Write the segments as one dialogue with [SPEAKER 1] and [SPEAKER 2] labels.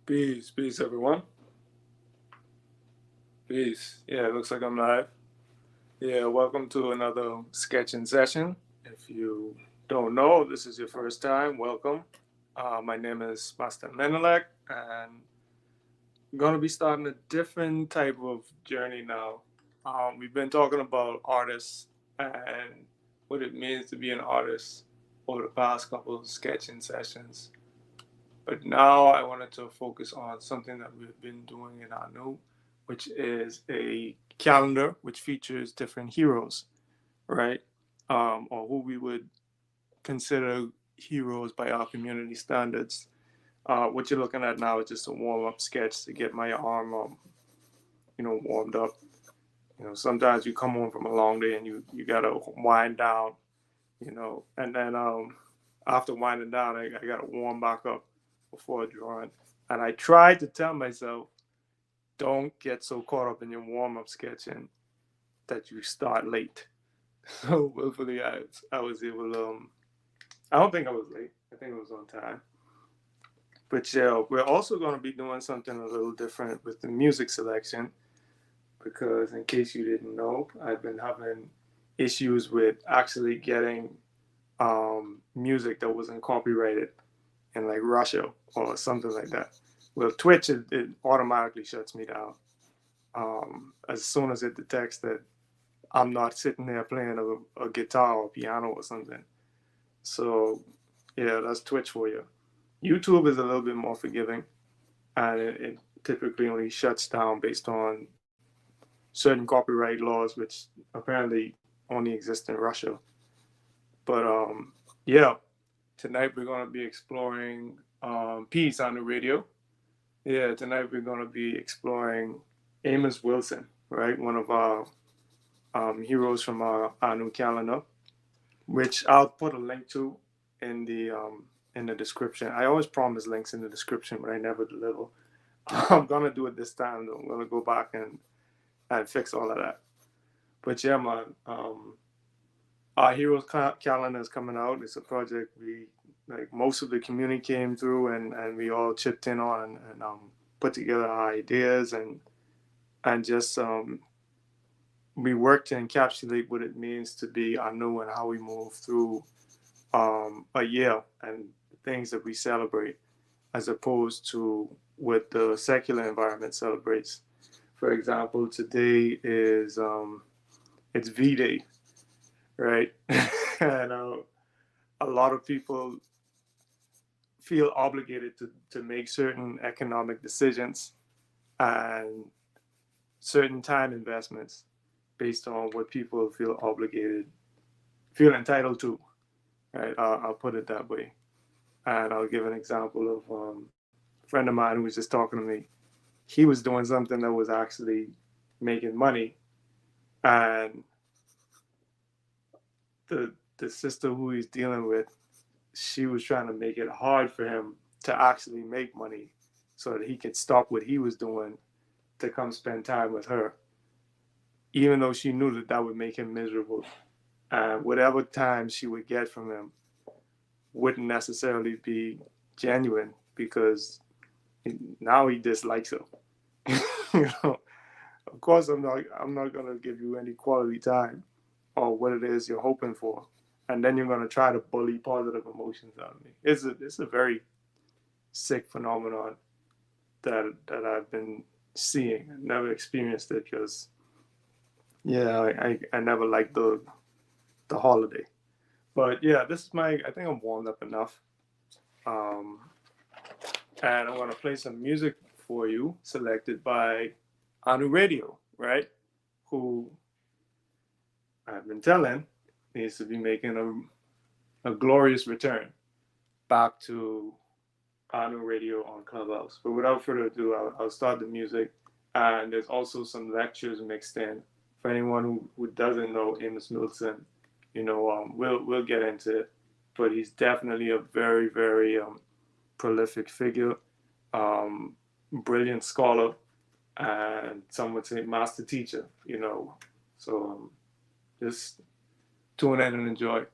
[SPEAKER 1] Peace, peace, everyone. Peace. Yeah, it looks like I'm live. Yeah, welcome to another sketching session. If you don't know, this is your first time, welcome. My name is Master Menelek, and I'm going to be starting a different type of journey now. We've been talking about artists and what it means to be an artist over the past couple of sketching sessions. But now I wanted to focus on something that we've been doing in Anu, which is a calendar which features different heroes, right? Or who we would consider heroes by our community standards. What you're looking at now is just a warm up sketch to get my arm, warmed up. Sometimes you come home from a long day and you gotta wind down, and then after winding down, I gotta warm back up before drawing. And I tried to tell myself, don't get so caught up in your warm up sketching that you start late. So hopefully I was able to. I don't think I was late. I think it was on time. But yeah, we're also going to be doing something a little different with the music selection because, in case you didn't know, I've been having issues with actually getting music that wasn't copyrighted in like Russia or something like that. Well, Twitch it automatically shuts me down as soon as it detects that I'm not sitting there playing a guitar or piano or something. So yeah, that's Twitch for you. YouTube is a little bit more forgiving, and it typically only shuts down based on certain copyright laws, which apparently only exist in Russia. But yeah, tonight we're going to be exploring peace on the radio. Yeah, tonight we're going to be exploring Amos Wilson, right? One of our heroes from our new calendar, which I'll put a link to in the description. I always promise links in the description, but I never deliver. I'm gonna do it this time. Though. I'm gonna go back and fix all of that. But yeah, man, our heroes calendar is coming out. It's a project we like most of the community came through and we all chipped in on and put together our ideas and just we work to encapsulate what it means to be Anu and how we move through a year and things that we celebrate as opposed to what the secular environment celebrates. For example, today is it's V Day, right? and a lot of people feel obligated to make certain economic decisions and certain time investments based on what people feel obligated, feel entitled to. Right? I'll put it that way. And I'll give an example of a friend of mine who was just talking to me. He was doing something that was actually making money, and the sister who he's dealing with, she was trying to make it hard for him to actually make money, so that he could stop what he was doing to come spend time with her, even though she knew that that would make him miserable. And whatever time she would get from him wouldn't necessarily be genuine because now he dislikes her. you know, of course, I'm not gonna give you any quality time or what it is you're hoping for, and then you're gonna try to bully positive emotions out of me. It's a very sick phenomenon that I've been seeing. I never experienced it because yeah, I never liked the holiday. But yeah, this is my. I think I'm warmed up enough. Um, and I'm gonna play some music for you, selected by Anu Radio, right? Who I've been telling needs to be making a glorious return back to Anu Radio on Clubhouse. But without further ado, I'll start the music. And there's also some lectures mixed in. For anyone who doesn't know Amos Milton, we'll get into it. But he's definitely a very, very prolific figure, um, brilliant scholar, and some would say master teacher. So just tune in and enjoy.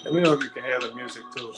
[SPEAKER 1] Let me know if you can hear the music too.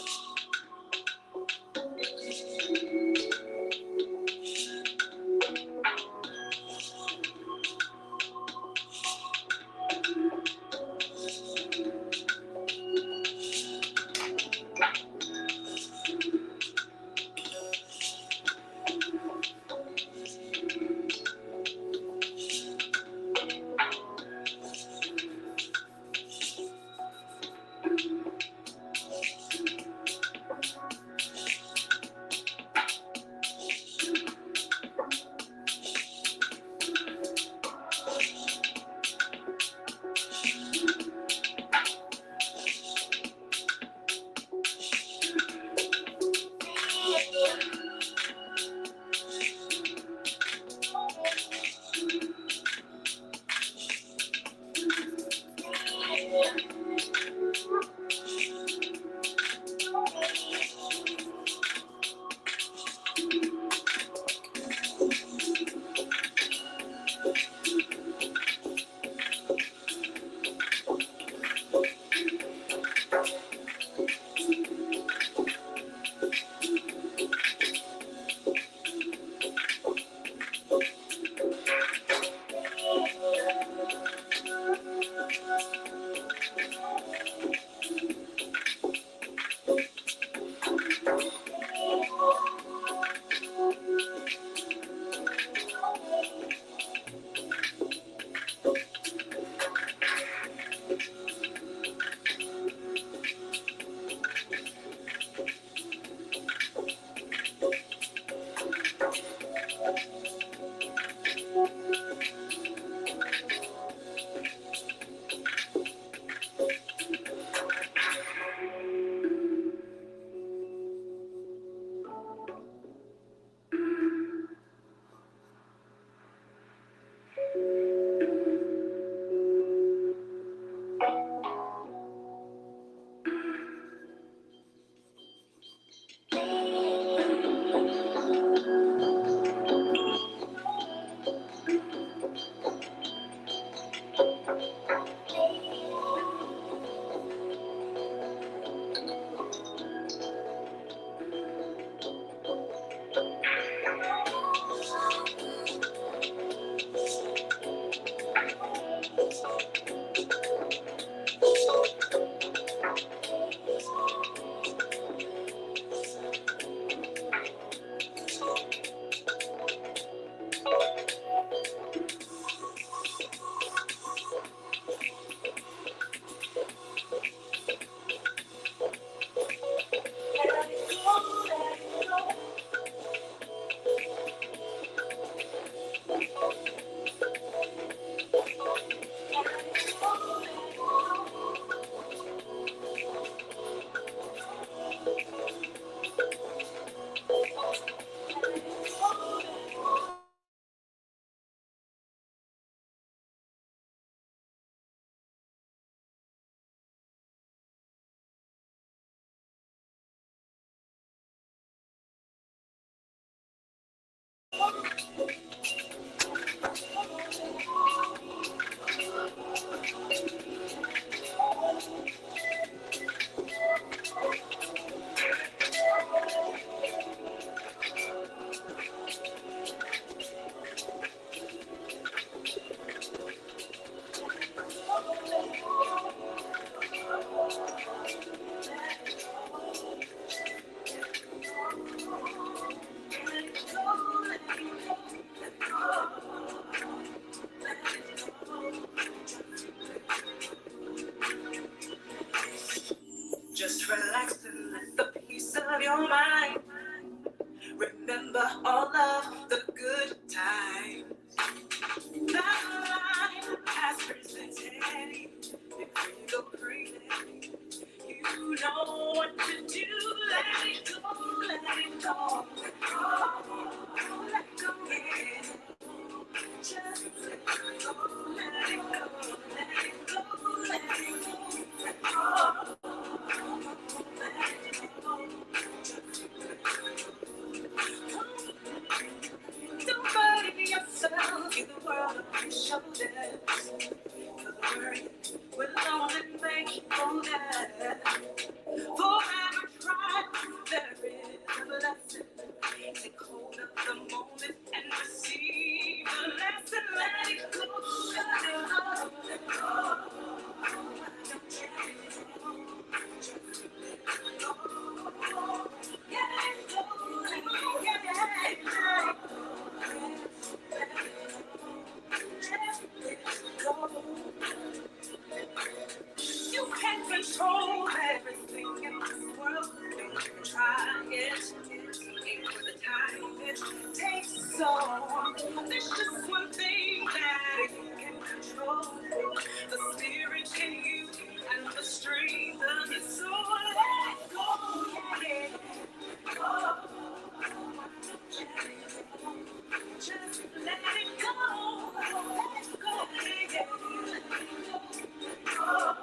[SPEAKER 2] Just relax and let the peace of your mind remember all of the good times that life has presented you. If you go crazy, you know what to do. Let it go, let it go. Let go, yeah. Just let it go, let it go, let it go, let it go. Don't worry yourself, give the world on your shoulders. The worry will only make you older. hold everything in this world. Don't even try it. Ain't worth the time it takes. So there's just one thing that you can control: the spirit in you and the strength of your soul. Let go, yeah. Go. Just let it go. Let it go, yeah. Go.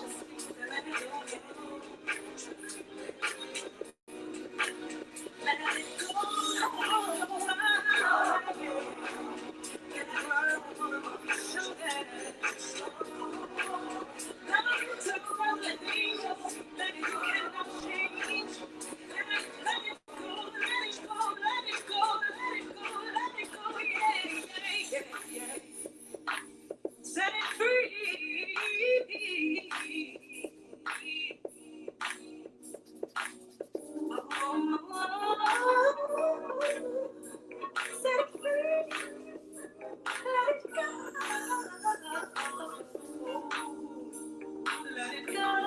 [SPEAKER 2] Just let it go, yeah. Let it go. So that nothing took from the things that you cannot change. Let it go, let it go, let it go, let it go, let it go, yeah, yeah, yeah. Set it free. Set it free. Let it go. Let it go.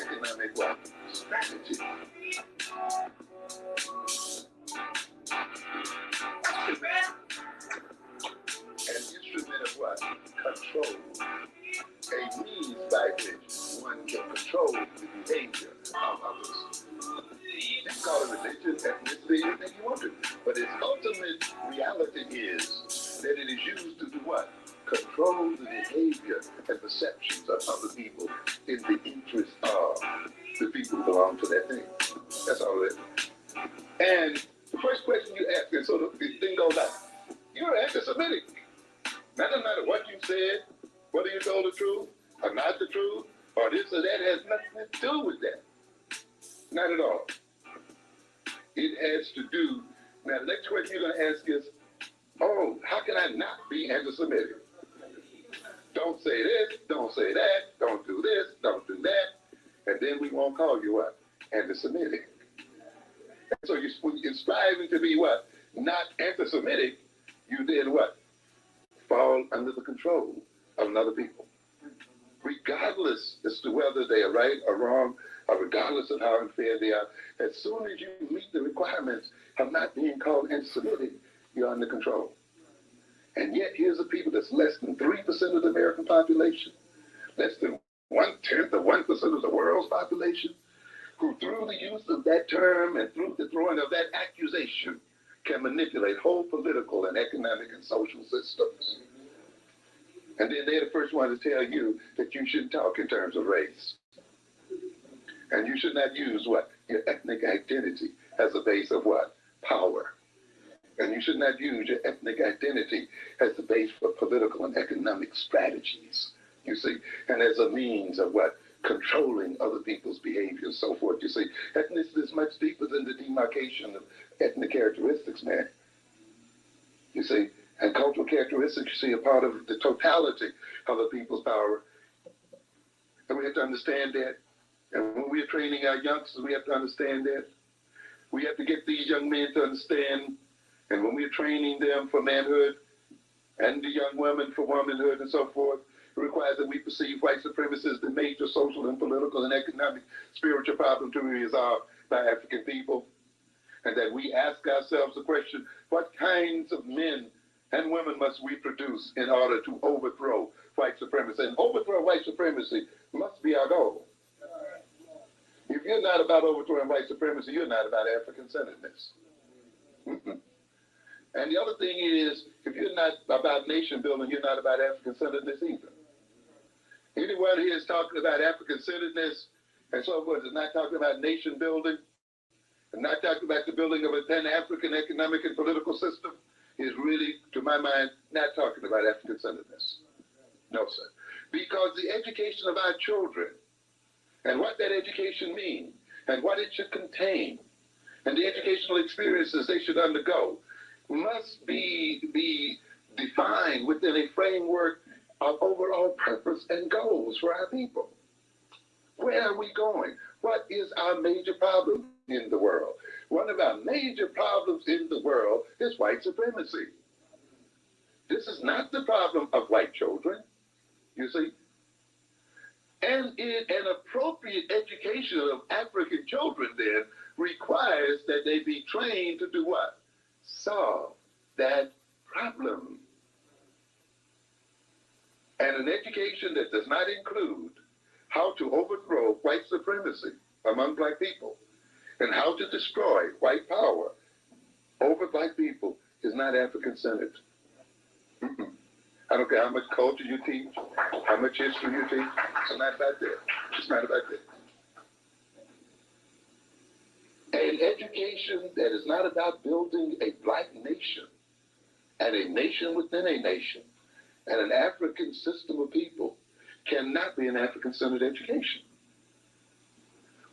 [SPEAKER 3] economic what? Strategy. An instrument of what? Control. A means by which one can control the behavior of others. You can call it religion, ethnicity, anything you want to. But its ultimate reality is that it is used to do what? Control the behavior and perceptions of other people in the interest of the people who belong to that thing. That's all it is. And the first question you ask, and so the thing goes out, you're anti-Semitic. Now, no matter what you said, whether you told the truth or not the truth, or this or that, has nothing to do with that. Not at all. It has to do, now the next question you're going to ask is, oh, how can I not be anti-Semitic? Don't say this, don't say that, don't do this, don't do that, and then we won't call you what? Anti-Semitic. So when you're striving to be what? Not anti-Semitic, you then what? Fall under the control of another people. Regardless as to whether they are right or wrong, or regardless of how unfair they are, as soon as you meet the requirements of not being called anti-Semitic, you're under control. And yet here's a people that's less than 3% of the American population, less than 1/10 of 1% of the world's population, who through the use of that term and through the throwing of that accusation can manipulate whole political and economic and social systems. And then they're the first ones to tell you that you shouldn't talk in terms of race. And you should not use what? Your ethnic identity as a base of what? Power. And you should not use your ethnic identity as the base for political and economic strategies, you see, and as a means of what? Controlling other people's behavior and so forth. You see, ethnicity is much deeper than the demarcation of ethnic characteristics, man. You see, and cultural characteristics, you see, are part of the totality of a people's power. And we have to understand that. And when we're training our youngsters, we have to understand that. We have to get these young men to understand. And when we're training them for manhood and the young women for womanhood and so forth, it requires that we perceive white supremacy as the major social and political and economic spiritual problem to be resolved by African people. And that we ask ourselves the question, what kinds of men and women must we produce in order to overthrow white supremacy? And overthrow white supremacy must be our goal. If you're not about overthrowing white supremacy, you're not about African-centeredness. And the other thing is, if you're not about nation building, you're not about African-centeredness either. Anyone here is talking about African-centeredness and so forth is not talking about nation building and not talking about the building of a pan-African economic and political system is really, to my mind, not talking about African-centeredness. No, sir. Because the education of our children and what that education means and what it should contain and the educational experiences they should undergo must be defined within a framework of overall purpose and goals for our people. Where are we going? What is our major problem in the world? One of our major problems in the world is white supremacy. This is not the problem of white children, you see. And an appropriate education of African children then requires that they be trained to do what? Solve that problem. And an education that does not include how to overthrow white supremacy among black people and how to destroy white power over black people is not African-centered. I don't care how much culture you teach, how much history you teach, it's not about that. It's not about that. An education that is not about building a black nation and a nation within a nation and an African system of people cannot be an African-centered education.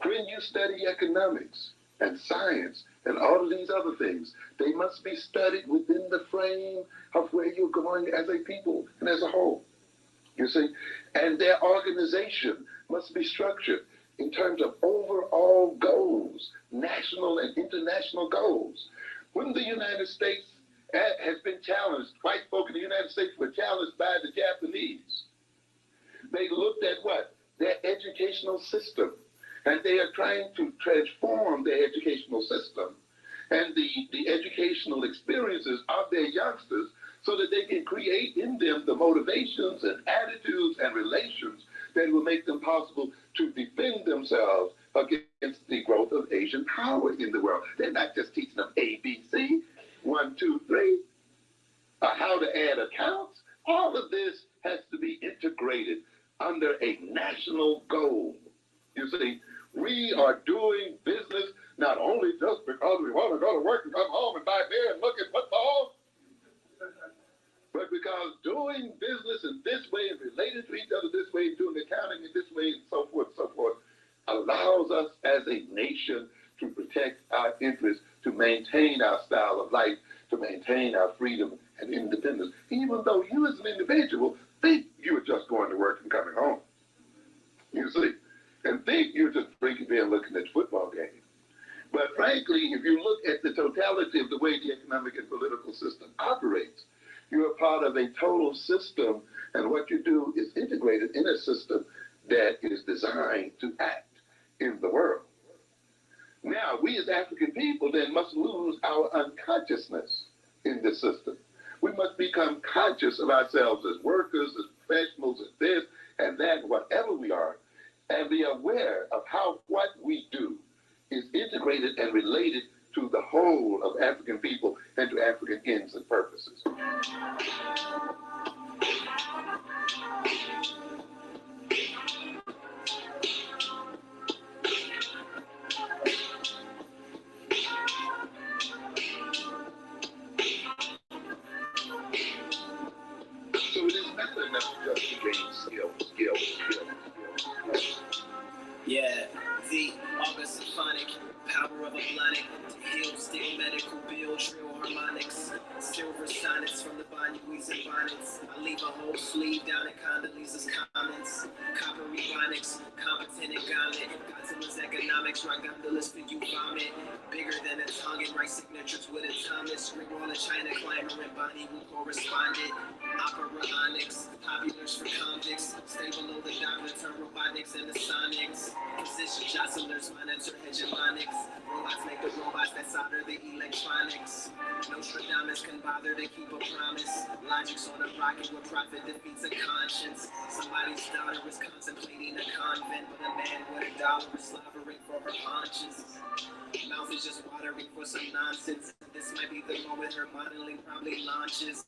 [SPEAKER 3] When you study economics and science and all of these other things, they must be studied within the frame of where you're going as a people and as a whole, you see? And their organization must be structured in terms of overall goals, national and international goals. When the United States has been challenged, white folk in the United States were challenged by the Japanese. They looked at what? Their educational system And they are trying to transform their educational system and the educational experiences of their youngsters so that they can create in them the motivations and attitudes and relations that will make them possible to defend themselves against the growth of Asian power in the world. They're not just teaching them ABC, 1, 2, 3, how to add accounts. All of this has to be integrated under a national goal. You see, we are doing business not only just because we want to go to work and come home and buy beer and look at football, but because doing business in this way and related to each other this way, doing accounting in this way, and so forth, allows us as a nation to protect our interests, to maintain our style of life, to maintain our freedom and independence, even though you as an individual think you're just going to work and coming home. You see, and think you're just drinking beer and looking at football games. But frankly, if you look at the totality of the way the economic and political system operates, you're a part of a total system, and what you do is integrated in a system that is designed to act in the world. Now, we as African people then must lose our unconsciousness in this system. We must become conscious of ourselves as workers, as professionals, as this and that, whatever we are, and be aware of how what we do is integrated and related to the whole of African people and to African ends and purposes. So it is not enough just to gain skill.
[SPEAKER 4] Yeah, the August Symphonic, power of a blonic, heal, steel, medical bill, trill harmonics, silver sonnets from the Banyuis and bonnets. I leave a whole sleeve down in Condoleezza's comments. Copper ebonics, competent and gauntlet. Godzilla's economics, rock gondolas for you vomit. Bigger than a tongue and write signatures with a Thomas. Ring wall of China climber and Bonnie who corresponded. Opera onyx, populars for convicts. Stay below the dollar, turn robotics and the sonics. Position jostlers, monitor hegemonics. Robots make the robots that solder the electronics. Nostradamus can bother to keep a promise. Logic's on a rocket where profit defeats a conscience. Somebody's daughter is contemplating a convent, but a man with a dollar is slobbering for her conscience. Mouth is just watering for some nonsense. This might be the moment her modeling probably launches.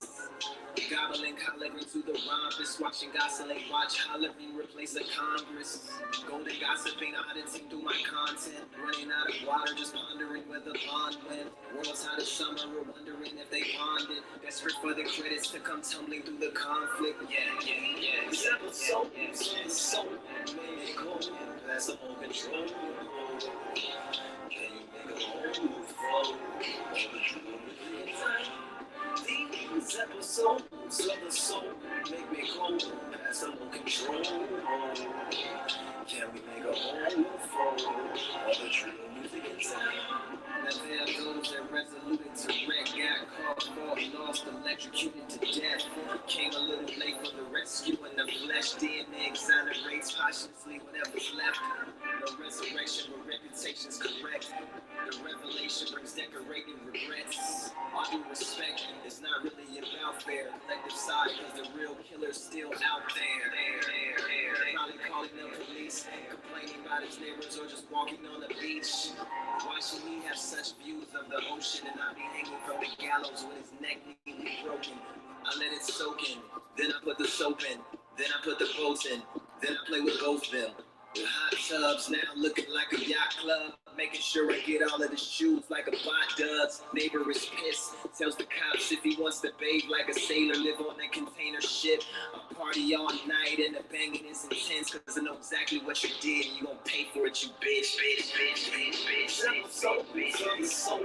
[SPEAKER 4] Gobbling, hollering to the rompus. Watching Gosselin watch hollering replace a Congress. Golden gossiping, auditing through my content. Running out of water, just pondering where the bond went. World's out of summer, we're wondering if they bonded. Desperate for the credits to come tumbling through the conflict. Yeah. This episode is so made it go. That's the whole control. Can you make a whole move flow? These episodes of the soul make me go past a little control. Can we make a whole flow of the true music inside? Now there are those that resolute to wreck, got caught, fought, lost, electrocuted to death. Came a little late for the rescue in the flesh. DNA exonerates posthumously whatever's left. No resurrection where reputation's correct. The revelation brings decorating regrets. All due respect, it's not really about fair. Collective side, cause the real killer's still out there. Probably calling the police, complaining about his neighbors or just walking on the beach. Why should he have such views of the ocean and not be hanging from the gallows with his neck neatly broken? I let it soak in, then I put the soap in, then I put the boats in, then I play with both them. With hot tubs now looking like a yacht club. Making sure I get all of the shoes like a bot does. Neighbor is pissed, tells the cops if he wants to bathe like a sailor, live on a container ship. I party all night and the banging is intense, cause I know exactly what you did and you gon' pay for it, you bitch. So,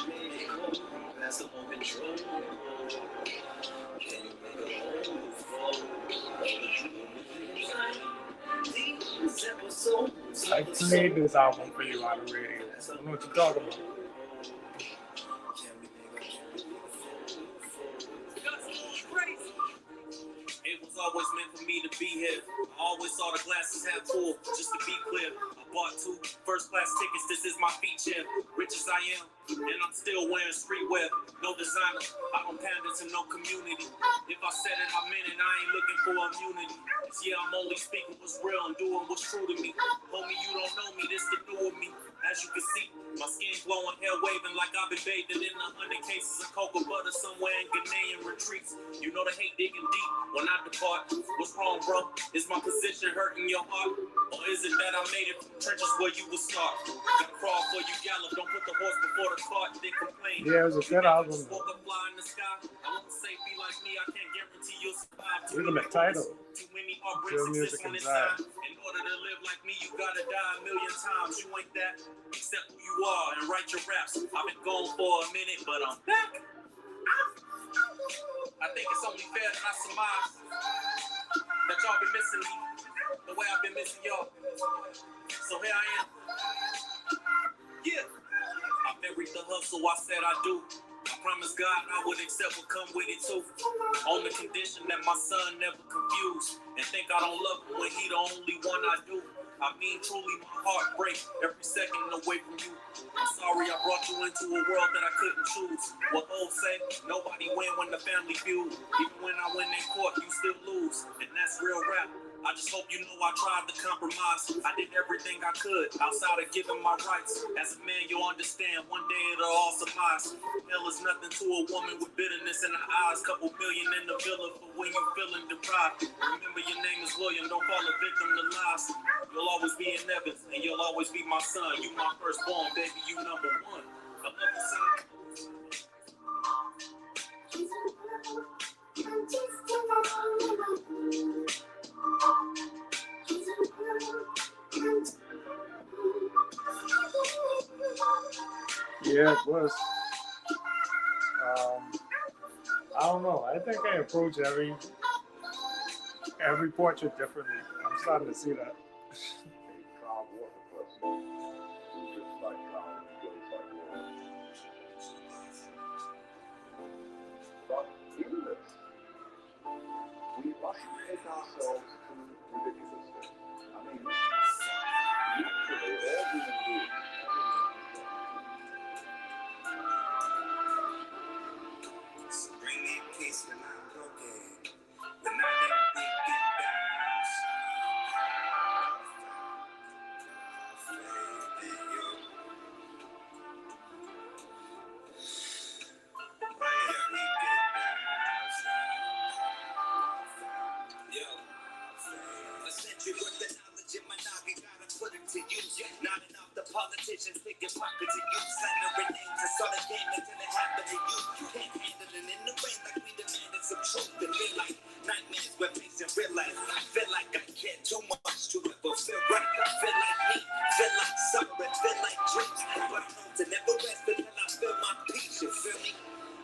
[SPEAKER 4] man, go, that's the whole control. Can you make a whole flow?
[SPEAKER 1] I played this album for you on the radio. I don't know what you're talking about.
[SPEAKER 4] It was always meant for me to be here. I always saw the glasses half full, just to be clear. I bought 2 first-class tickets, this is my feature. Rich as I am, and I'm still wearing streetwear. No designer, I don't pander to no community. If I said it, I meant it, I ain't looking for immunity. Yeah, I'm only speaking what's real and doing what's true to me. Homie, you don't know me, this the new of me. As you can see, my skin glowing, hair waving like I've been bathing in 100 cases of cocoa butter somewhere in Ghanaian retreats. You know the hate digging deep when I depart. What's wrong, bro? Is my position hurting your heart? Or is it that I made it from trenches where you would start? Gotta crawl for you gallop, don't put the horse before the cart, then complain.
[SPEAKER 1] Yeah, it was a good album.
[SPEAKER 4] Spoke up fly in the sky. I won't say be like me, I can't guarantee you'll survive.
[SPEAKER 1] Even the title,
[SPEAKER 4] Too many heartbreaks
[SPEAKER 1] Pure Music
[SPEAKER 4] exist on
[SPEAKER 1] and
[SPEAKER 4] this
[SPEAKER 1] Die.
[SPEAKER 4] side. In order to live like me, you gotta die a million times. You ain't that. Accept who you are and write your raps. I've been gone for a minute, but I'm back. I think it's only fair that I surmise that y'all been missing me the way I've been missing y'all. So here I am. Yeah. I buried the hustle, I said I do. I promised God I would accept what come with it too. On the condition that my son never confused and think I don't love him when he the only one I do. I mean, truly, my heart breaks every second away from you. I'm sorry I brought you into a world that I couldn't choose. What old say, nobody win when the family feud. Even when I win in court, you still lose. And that's real rap. I just hope you know I tried to compromise. I did everything I could outside of giving my rights. As a man, you'll understand one day it'll all surmise. Hell is nothing to a woman with bitterness in her eyes. Couple million in the villa for when you're feeling deprived. Remember your name is William, don't fall a victim to lies. You'll always be in Evans, and you'll always be my son. You my firstborn, baby, you number one. I love you, son.
[SPEAKER 1] Yeah, it was. I don't know. I think I approach every portrait differently. I'm starting to see that.
[SPEAKER 3] A calm water person who just like calm feels like water. But in this, we must take ourselves to ridiculousness. I mean, naturally, all human beings.
[SPEAKER 4] So bring me peace when I'm broken. When I am breaking down. Faith in you. When we get down. Yo. A century worth of knowledge in my noggin, gotta put it to use. Not enough the politicians picking pockets of you. Slandering names and saw the game until it happened to you. You can't handle it in the rain like we demanded some truth. And real life nightmares we're facing real life. I feel like I care too much to ever feel right. Feel like me, feel like summer and feel like dreams. But I know to never rest until I feel my peace. You feel me?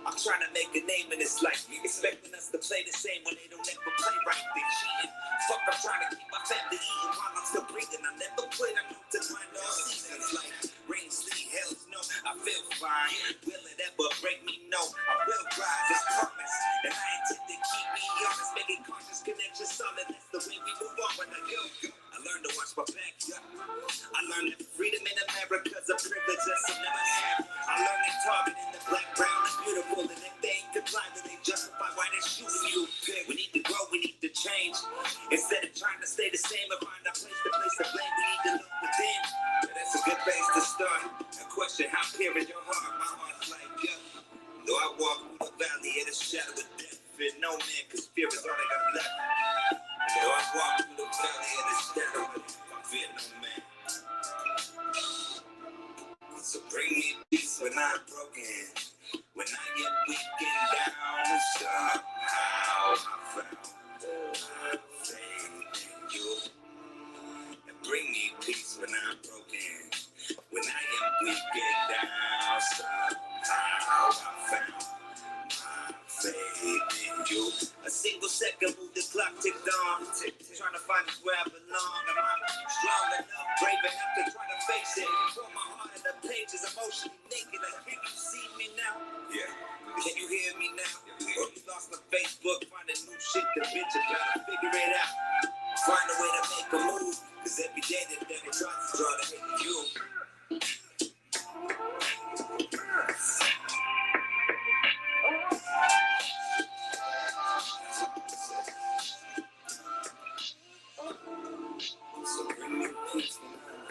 [SPEAKER 4] I'm trying to make a name in this life. Expecting us to play the same when they don't ever play right. They cheating. Fuck, I'm trying to keep my family eating while I'm still breathing. I never quit. I'm up to grind all seasons. Like rain, sleet, hell, snow. I feel fine. Will it ever break me? No. I will rise. It's promise. And I intend to keep me honest. Making conscious connections solid. That's the way we move on when I go. I learned to watch my back. I learned that freedom in America's a privilege that some never have. I learned that targeting the black, brown, is beautiful. And if they ain't comply, then they justify why they're shooting you. We need to grow, we need to change. Instead of trying to stay the same and find a place to blame, we need to look within. Yeah, that's a good place to start. A question, how pure is your heart? My heart's like, yeah. Though I walk through the valley of the shadow of death, fear no man, cause fear is all I got left. Though I walk through the valley of the shadow of death, I fear no man. So bring me peace when I'm broken. When I get weak and down, somehow I found my faith in you. And bring me peace when I'm broken. When I am weak and down, somehow I found my faith in you. A single second move the clock ticked on. Trying to find where I belong. Am I strong enough, brave enough to try to face it? Pour my heart in the the pages, emotionally naked. Like, can you see me now? Yeah. Can you hear me now? Or you lost on Facebook, finding new shit, convince you, trying to figure it out. Find a way to make a move, cause every day the devil tries to draw to hate you. So bring me peace when I'm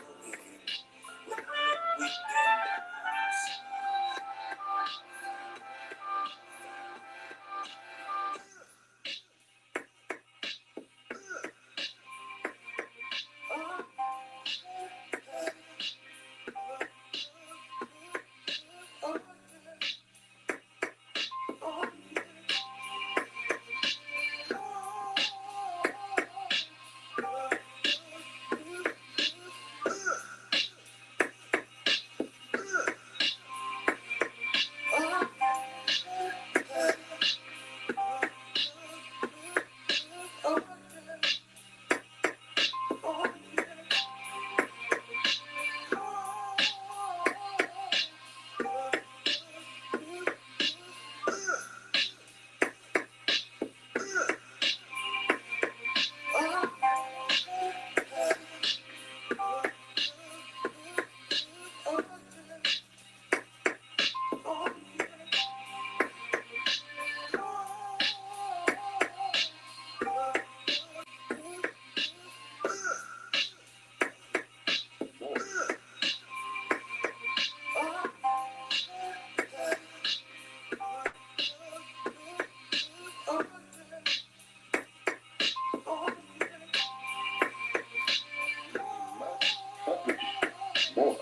[SPEAKER 3] more.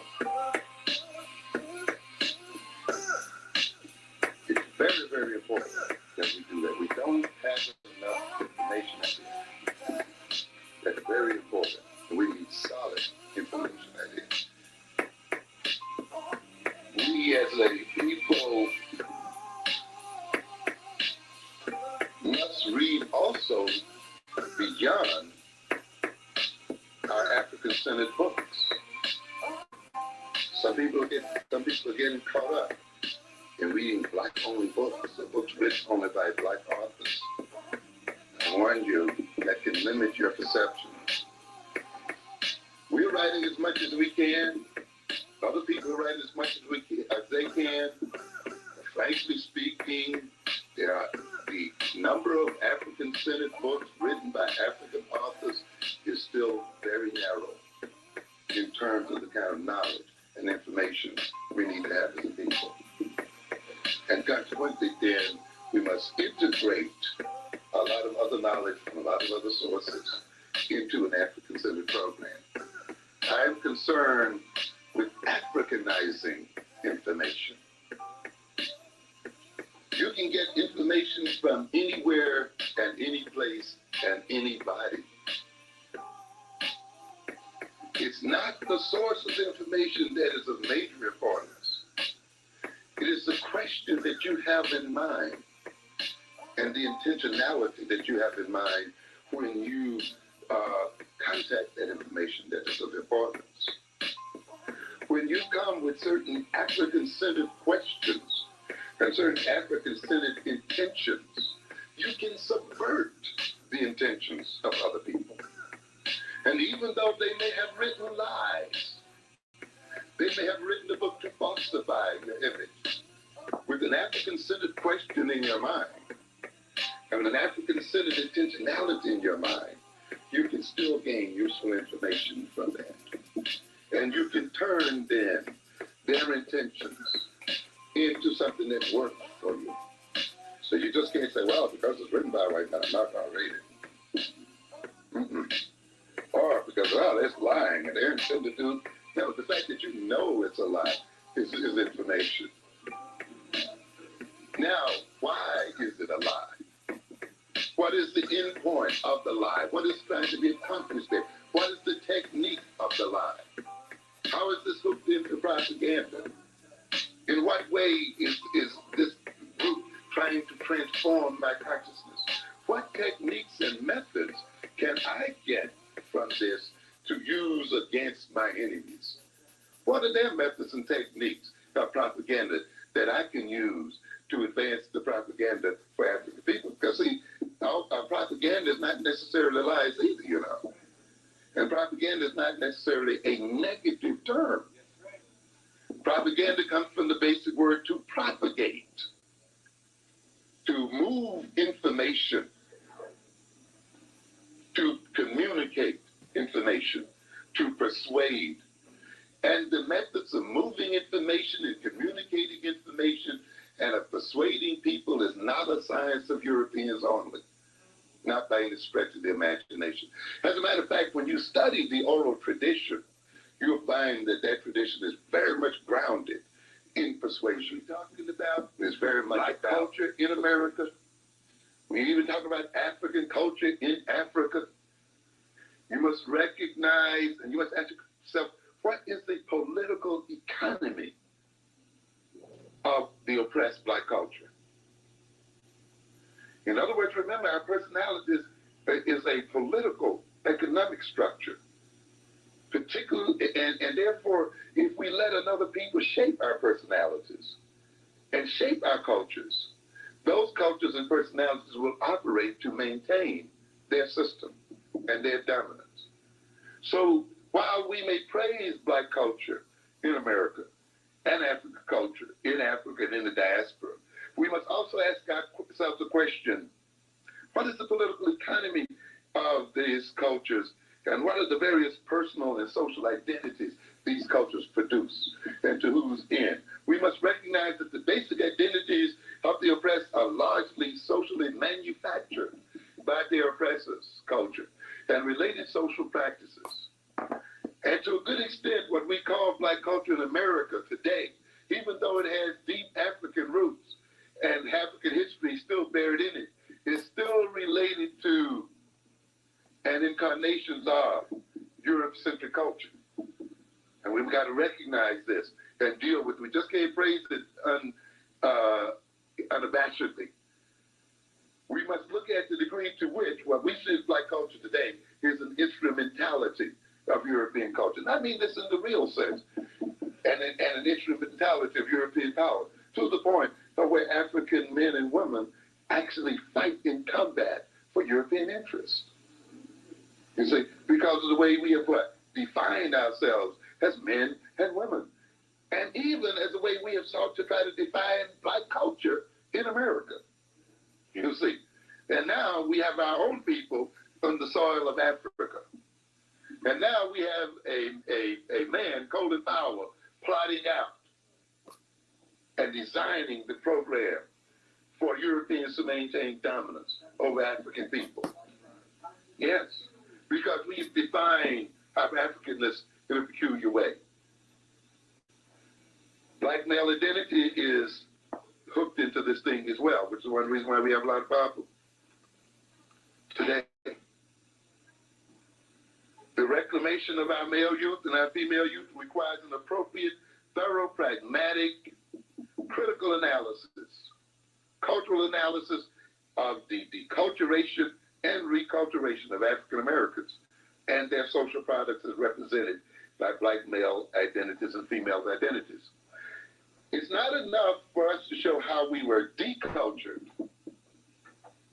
[SPEAKER 3] It's very, very important that we do that. We don't have enough information out there. That's very important. And we need solid information out there. We as lay people must read also beyond our African-centered books. Some people are getting caught up in reading black-only books, or books written only by black authors. I warn you, that can limit your perception. We're writing as much as we can. Other people are writing as much as they can. Frankly speaking, the number of African-centered books written by African authors is still very narrow in terms of the kind of knowledge and information we need to have as a people. And consequently, then, we must integrate a lot of other knowledge from a lot of other sources into an African-centered program. I'm concerned with Africanizing information. You can get information from anywhere and any place and anybody. It's not the source of information that is of major importance. It is the question that you have in mind and the intentionality that you have in mind when you contact that information that is of importance. When you come with certain African-centered questions and certain African-centered intentions, you can subvert the intentions of other people. And even though they may have written lies, they may have written a book to falsify your image. With an African-centered question in your mind, and an African-centered intentionality in your mind, you can still gain useful information from that. And you can turn then their intentions into something that works for you. So you just can't say, well, because it's written by a white man, I'm not going to read it. Mm-mm. Or because, well, it's lying and they're intended to. No, the fact that you know it's a lie is information. Now, why is it a lie? What is the end point of the lie? What is trying to be accomplished there? What is the technique of the lie? How is this hooked into propaganda? In what way is this group trying to transform my consciousness? What techniques and methods can I get from this to use against my enemies? What are their methods and techniques of propaganda that I can use to advance the propaganda for African people? Because see, our propaganda is not necessarily lies either, you know. And propaganda is not necessarily a negative term. Propaganda comes from the basic word to propagate, to move information, to communicate information, to persuade. And the methods of moving information and communicating information and of persuading people is not a science of Europeans only, not by any stretch of the imagination. As a matter of fact, when you study the oral tradition, you'll find that that tradition is very much grounded in persuasion. We're talking about is very much Black culture in America. We even talk about African culture in Africa. You must recognize and you must ask yourself, what is the political economy of the oppressed Black culture? In other words, remember, our personalities is a political, economic structure. Particularly, and therefore, if we let another people shape our personalities and shape our cultures, those cultures and personalities will operate to maintain their system and their dominance. So while we may praise Black culture in America and African culture in Africa and in the diaspora, we must also ask ourselves the question, what is the political economy of these cultures, and what are the various personal and social identities these cultures produce, and to whose end? We must recognize that the basic identities of the oppressed are largely socially manufactured by their oppressors' culture and related social practices. And to a good extent, what we call Black culture in America today, even though it has deep African roots and African history still buried in it, is still related to and incarnations of Eurocentric culture. And we've got to recognize this and deal with it. We just can't praise it unabashedly. We must look at the degree to which what we see as Black culture today is an instrumentality of European culture. And I mean this in the real sense, and an instrumentality of European power, to the point of where African men and women actually fight in combat for European interests. You see, because of the way we have defined ourselves as men and women. And even as the way we have sought to try to define Black culture in America. You see. And now we have our own people on the soil of Africa. And now we have a man, Colin Powell, plotting out and designing the program for Europeans to maintain dominance over African people. Yes, because we've defined our Africanness in a peculiar way. Black male identity is hooked into this thing as well, which is one reason why we have a lot of problems today. The reclamation of our male youth and our female youth requires an appropriate, thorough, pragmatic, critical analysis, cultural analysis of the deculturation and reculturation of African Americans and their social products as represented by Black male identities and female identities. It's not enough for us to show how we were decultured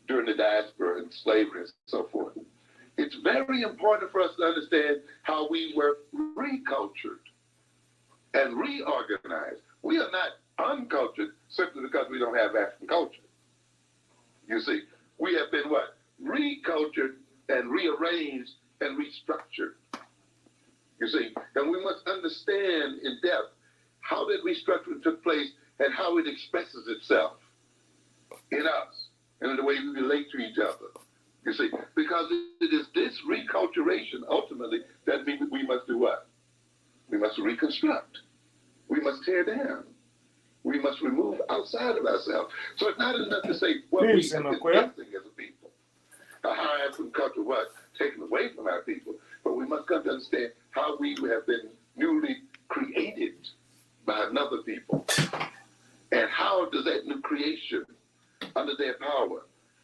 [SPEAKER 3] during the diaspora and slavery and so forth. It's very important for us to understand how we were recultured and reorganized. We are not uncultured simply because we don't have African culture. You see, we have been what? Recultured and rearranged and restructured. You see, and we must understand in depth how that restructuring took place and how it expresses itself in us and in the way we relate to each other. You see, because it is this reculturation ultimately that we must do what? We must reconstruct. We must tear down. We must remove outside of ourselves. So it's not enough to say what we have been missing as a people. How African culture was taken away from our people. But we must come to understand how we have been newly created by another people. And how does that new creation under their power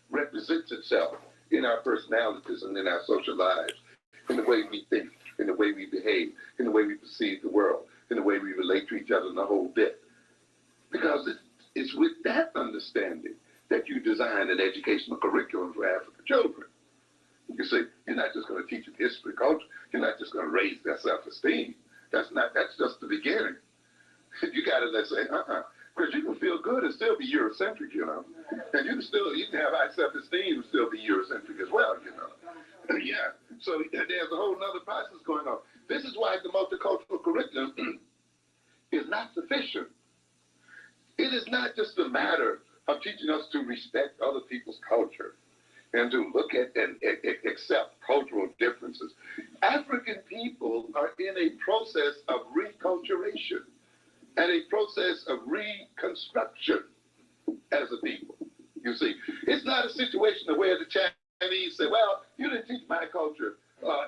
[SPEAKER 3] represents itself in our personalities and in our social lives, in the way we think, in the way we behave, in the way we perceive the world. in the way we relate to each other and the whole bit. Because it's with that understanding that you design an educational curriculum for African children. You see, you're not just going to teach them history, culture. You're not just going to raise their self-esteem. That's just the beginning. You got to, let's say, because you can feel good and still be Eurocentric, you know. And you can have high self-esteem and still be Eurocentric as well, you know. Yeah. So there's a whole other process going on. This is why the multicultural curriculum is not sufficient. It is not just a matter of teaching us to respect other people's culture and to look at and accept cultural differences. African people are in a process of reculturation and a process of reconstruction as a people. You see, it's not a situation where the Chinese say, well, you didn't teach my culture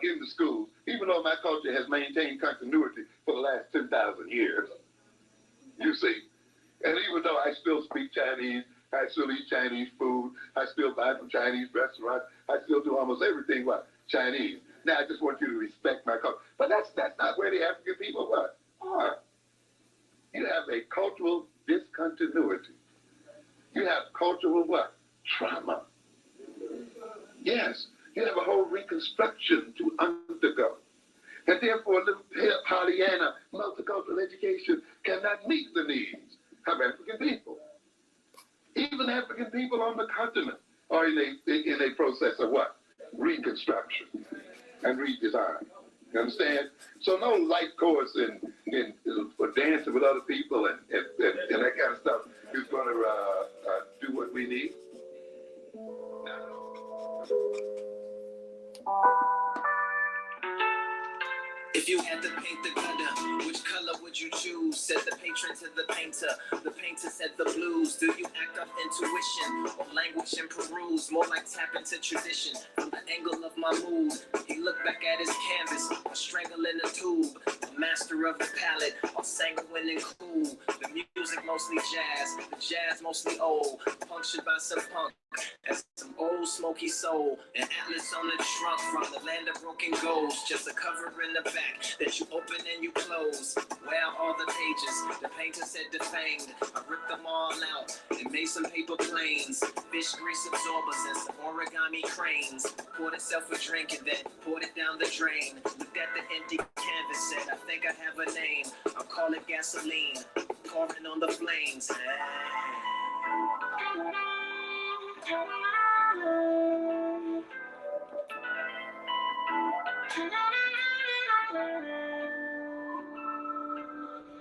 [SPEAKER 3] in the schools, even though my culture has maintained continuity for the last 10,000 years. You see, and even though I still speak Chinese, I still eat Chinese food, I still buy from Chinese restaurants, I still do almost everything Chinese. Now I just want you to respect my culture. But that's not where the African people are. You have a cultural discontinuity. You have cultural trauma. Yes, you have a whole reconstruction to undergo. And therefore, the Pollyanna multicultural education cannot meet the needs of African people. Even African people on the continent are in a process of reconstruction and redesign. You understand? So no light course in dancing with other people and that kind of stuff is going to do what we need.
[SPEAKER 4] If you had to paint the gutter, which color would you choose? Said the patron to the painter. The painter said the blues. Do you act off intuition or language and peruse? More like tap into tradition from the angle of my mood. He looked back at his canvas, or strangling a tube. A master of the palette, all sanguine and cool. The music mostly jazz, the jazz mostly old. Punctured by some punk and some old smoky soul. An atlas on the trunk from the land of broken ghosts. Just a cover in the back that you open and you close. Where are all the pages? The painter said defanged. I ripped them all out and made some paper planes. Fish grease absorbers and some origami cranes. Poured itself a drink and then poured it down the drain. Looked at the empty canvas, said I think I have a name. I'll call it gasoline. Pouring on the flames.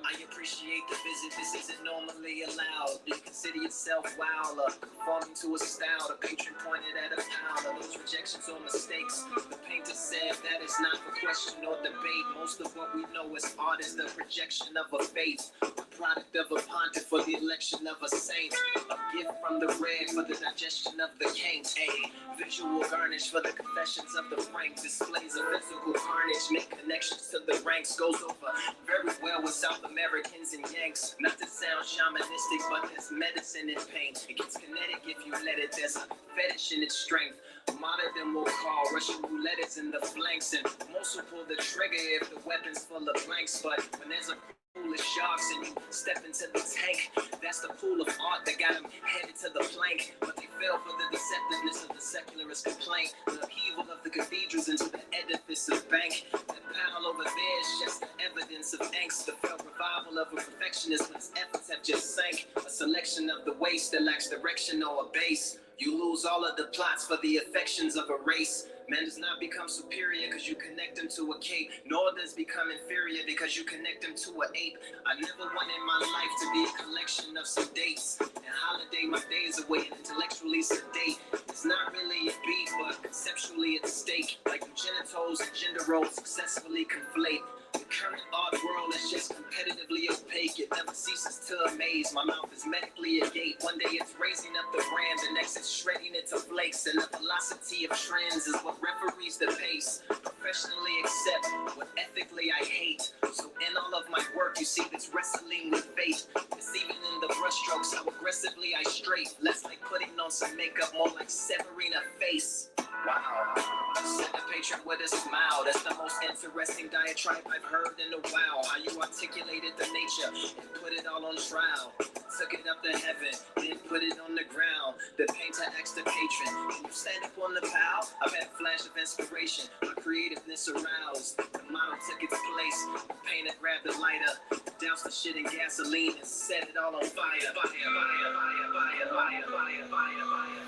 [SPEAKER 4] I appreciate the visit, this isn't normally allowed. You consider yourself wilder, conforming to a style. The patron pointed at a pile of those rejections or mistakes. The painter said that is not for question or debate. Most of what we know as art is the projection of a faith, a product of a pontiff for the election of a saint, a gift from the red for the digestion of the can't. A visual garnish for the confessions of the frank. Displays of physical carnage, make connections to the ranks. Goes over very well with South Americans and Yanks. Not to sound shamanistic, but there's medicine in pain. It gets kinetic if you let it. There's a fetish in its strength. Modern will call Russian roulette is in the flanks, and most will pull the trigger if the weapon's full of blanks. But when there's a pool of sharks and you step into the tank, that's the pool of art that got them headed to the plank. But they fell for the deceptiveness of the secularist complaint. The upheaval of the cathedrals into the edifice of bank. That pile over there is just the evidence of angst. The felt revival of a perfectionist when his efforts have just sank. A selection of the waste that lacks direction or a base. You lose all of the plots for the affections of a race. Man does not become superior because you connect him to a cape, nor does become inferior because you connect him to an ape. I never wanted my life to be a collection of some dates and holiday my days away and intellectually sedate. It's not really a beat, but conceptually it's stake. Like the genitals and gender roles successfully conflate. The current art world is just competitively opaque. It never ceases to amaze. My mouth is medically agate. One day it's raising up the brand, the next it's shredding it to flakes. And the velocity of trends is what referees the pace. Professionally accept what ethically I hate. So in all of my work, you see this wrestling with fate. It's even in the brushstrokes, how aggressively I straight. Less like putting on some makeup, more like severing a face. Wow. Said the patron with with a smile. That's the most interesting diatribe I've heard in a while. How you articulated the nature and put it all on trial. Took it up to heaven, then put it on the ground. The painter asked the patron, can you stand up on the pile? I've had a flash of inspiration, my creativeness aroused. The model took its place, the painter grabbed the lighter, doused the shit in gasoline and set it all on fire. Fire, fire, fire, fire, fire, fire, fire, fire.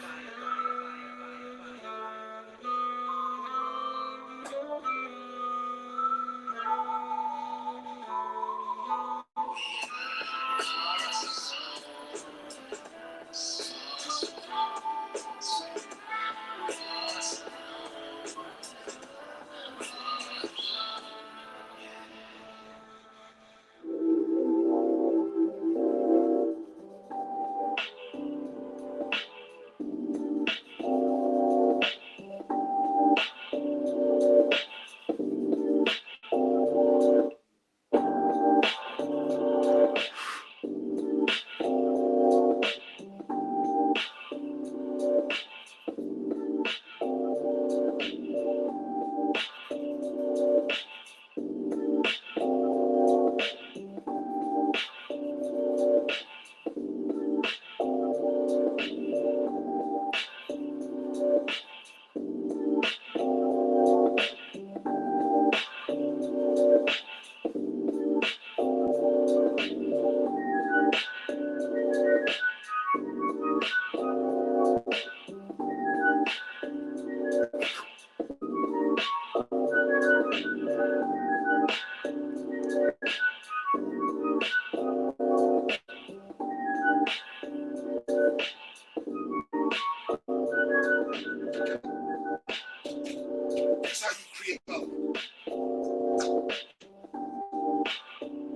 [SPEAKER 5] That's how you create love.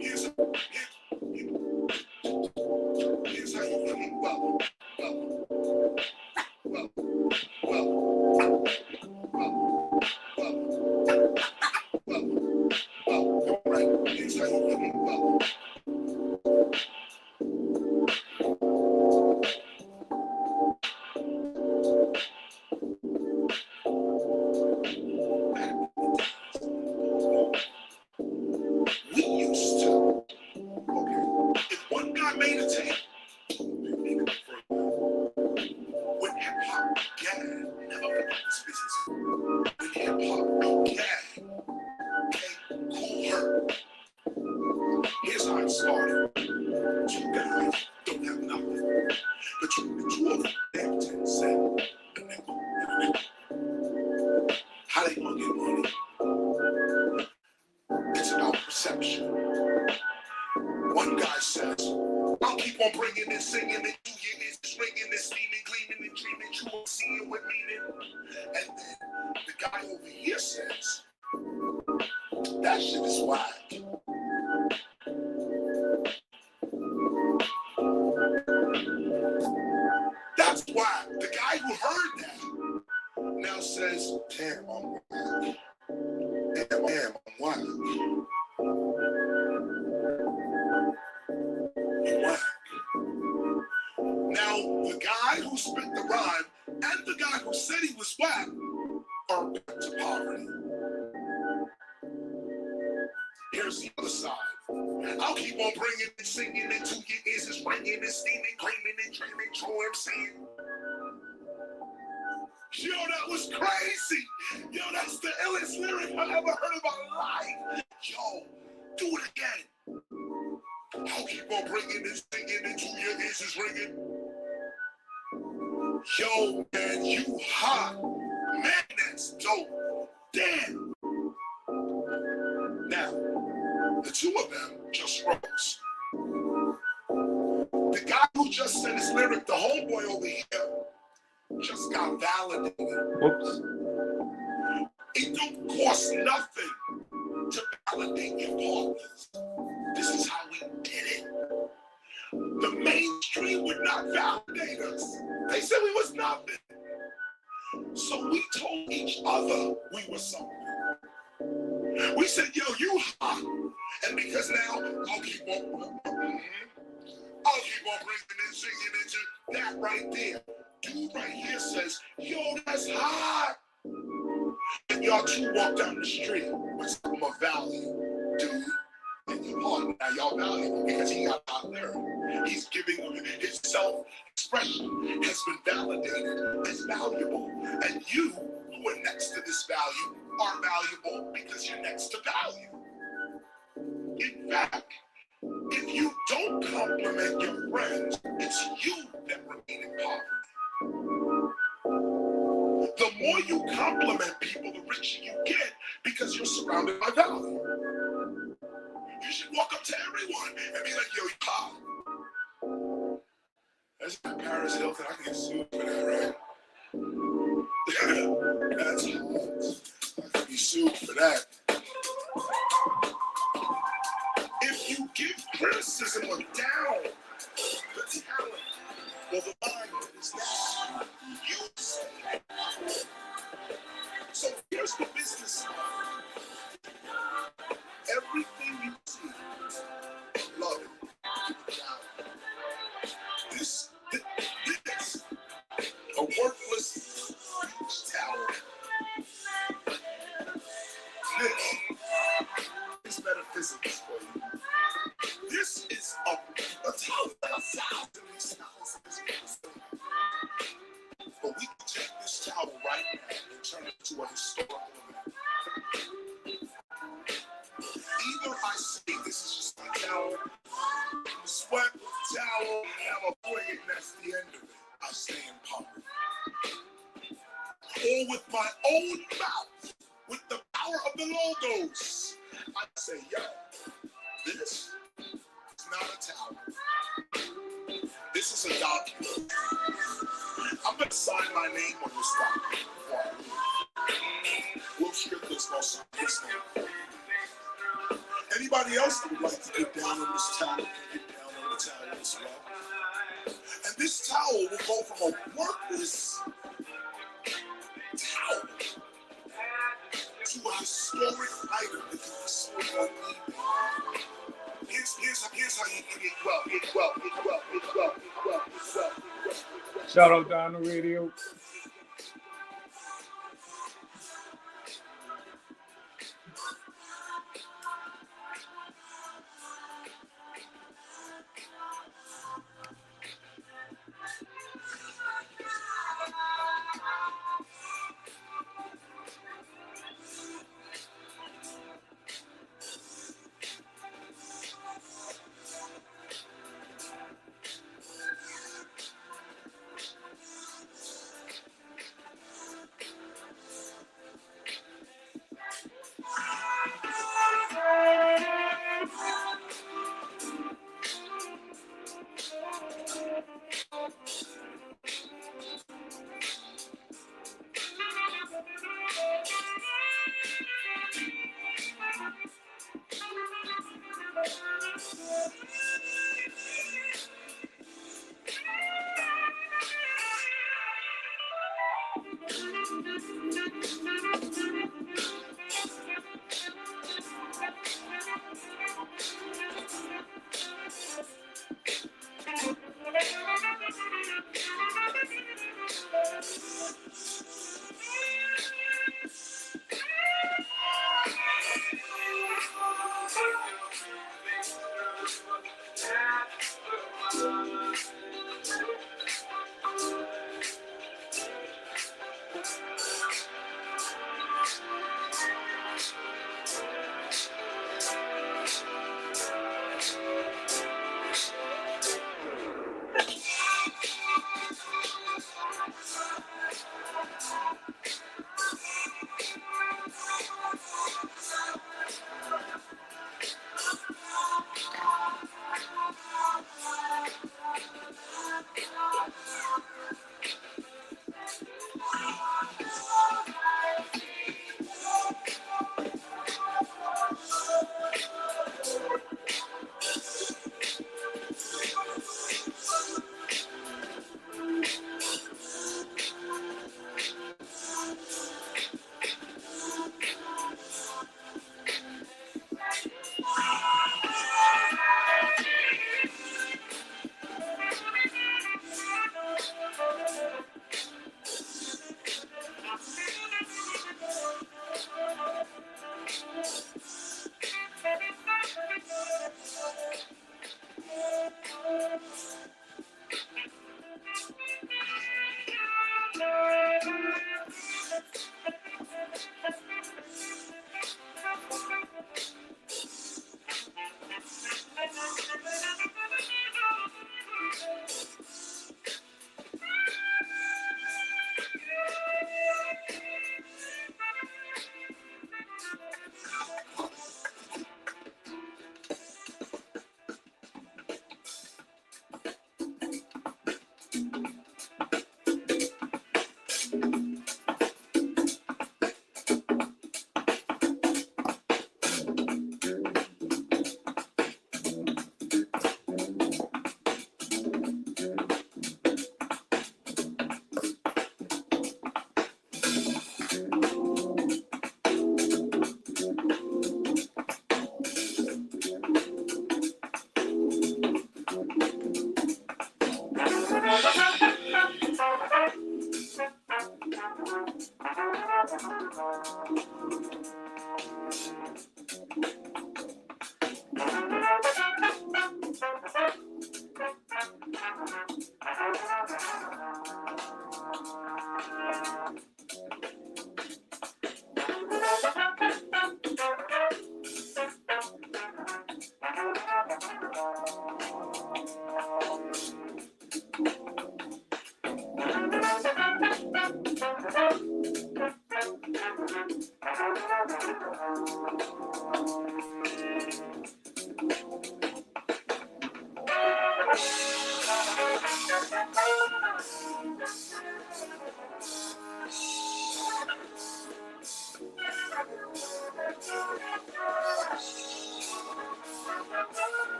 [SPEAKER 5] Here's how you create love. Right. Here's how you create love. We used to. Okay. If one guy made a tape, when hip hop began, never forget this business. When hip hop began, okay, Cool Herc. Here's how it started. Two guys don't have nothing, but two of them never said, how they gonna get money? It's about perception. One guy says, I'll keep on bringing and singing and doing this, ringing and steaming, gleaming and dreaming, you won't see it with meaning. And then the guy over here says, that shit is whack. That's why the guy who heard that now says, damn, I'm whack. Damn, I'm whack. Whack. Now, the guy who spit the rhyme and the guy who said he was whack are back to poverty. Here's the other side. I'll keep on bringing and singing into your ears, it's ringing and steaming, gleaming and dreaming, true MC. Yo, that was crazy. Yo, that's the illest lyric I ever heard in my life. Yo, do it again. I'll keep on bringing and singing into your ears, it's ringing. Yo, man, you hot. Man, that's dope. Damn. Now, the two of them just rose. The guy who just said his lyric, the homeboy over here, just got validated.
[SPEAKER 1] Whoops.
[SPEAKER 5] It don't cost nothing to validate your partners. This is how we did it. The mainstream would not validate us. They said we was nothing. So we told each other we were something. We said, yo, you hot. And because now I'll keep on bringing and singing into that right there. Dude right here says, yo, that's hot. And And y'all two walk down the street with some of value, dude. In your heart, now y'all valuable because he got out there. He's giving his self-expression has been validated as valuable. And you, who are next to this value, are valuable because you're next to value. In fact, if you don't compliment your friends, it's you that remain in poverty. The more you compliment people, the richer you get because you're surrounded by value. You should walk up to everyone and be like, yo, hi. That's not Paris Hilton. I can get sued for that, right? That's hot. I can be sued for that. If you give criticism or down the talent or the mind that is that, you say. So here's the business. Everything you see, love it. This, a worthless talent. This metaphysics for you. This is a talent that sounds in these sounds. But we can take this towel right now and turn it into a historical event. Either I say this is just my towel, the sweat with the towel, and I'm avoiding it, and that's the end of it. I stay in poverty. Or with my own mouth, with the power of the logos, I say, yo, this is not a towel. This is a document. I'm going to sign my name on this document. We'll strip this no sign this name. Anybody else that would like to get down on this towel can get down on the towel as well. And this towel will go from a worthless towel to a historic item that can be sold on eBay. Here's how you can get well.
[SPEAKER 1] Shout out Dino Radio.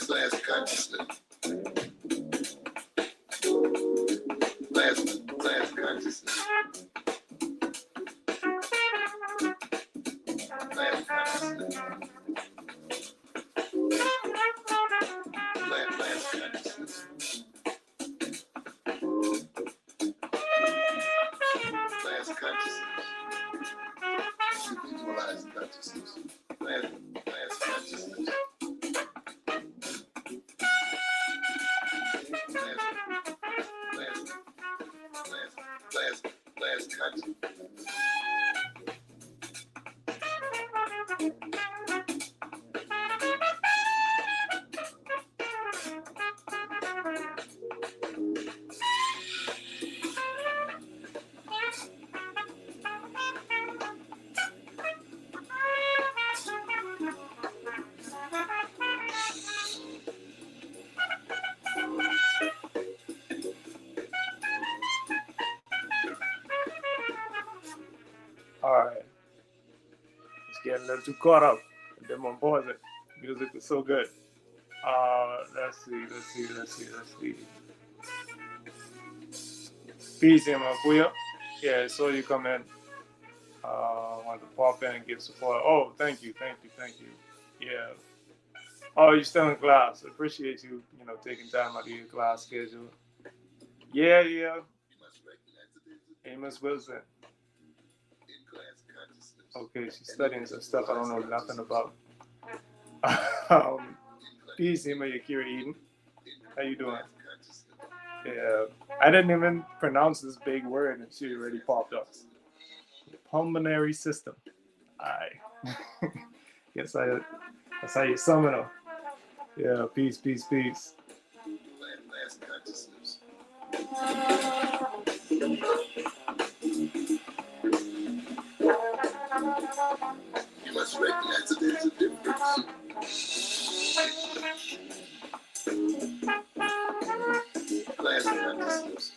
[SPEAKER 3] Last consciousness. Last consciousness. Last consciousness. Last consciousness. Last consciousness. Last consciousness. Last consciousness. Individualized consciousness. Last consciousness. Last consciousness.
[SPEAKER 1] All right. It's getting a little too caught up. And then my boys, music was so good. Let's see. Peace, Makuya. Yeah, I saw you come in. Want to pop in and give support. Oh, thank you. Yeah. Oh, you're still in class. I appreciate you, taking time out of your class schedule. Yeah.
[SPEAKER 3] You must recognize that there's
[SPEAKER 1] Amos Wilson.
[SPEAKER 3] in-class consciousness.
[SPEAKER 1] Okay, she's studying some stuff I don't know nothing about. Peace, Emma Yakira Eden. How you doing? Yeah, I didn't even pronounce this big word and she already popped up. Pulmonary system. Guess that's how you summon them. Yeah, peace.
[SPEAKER 3] Last consciousness. You must recognize that there's a difference. Last consciousness.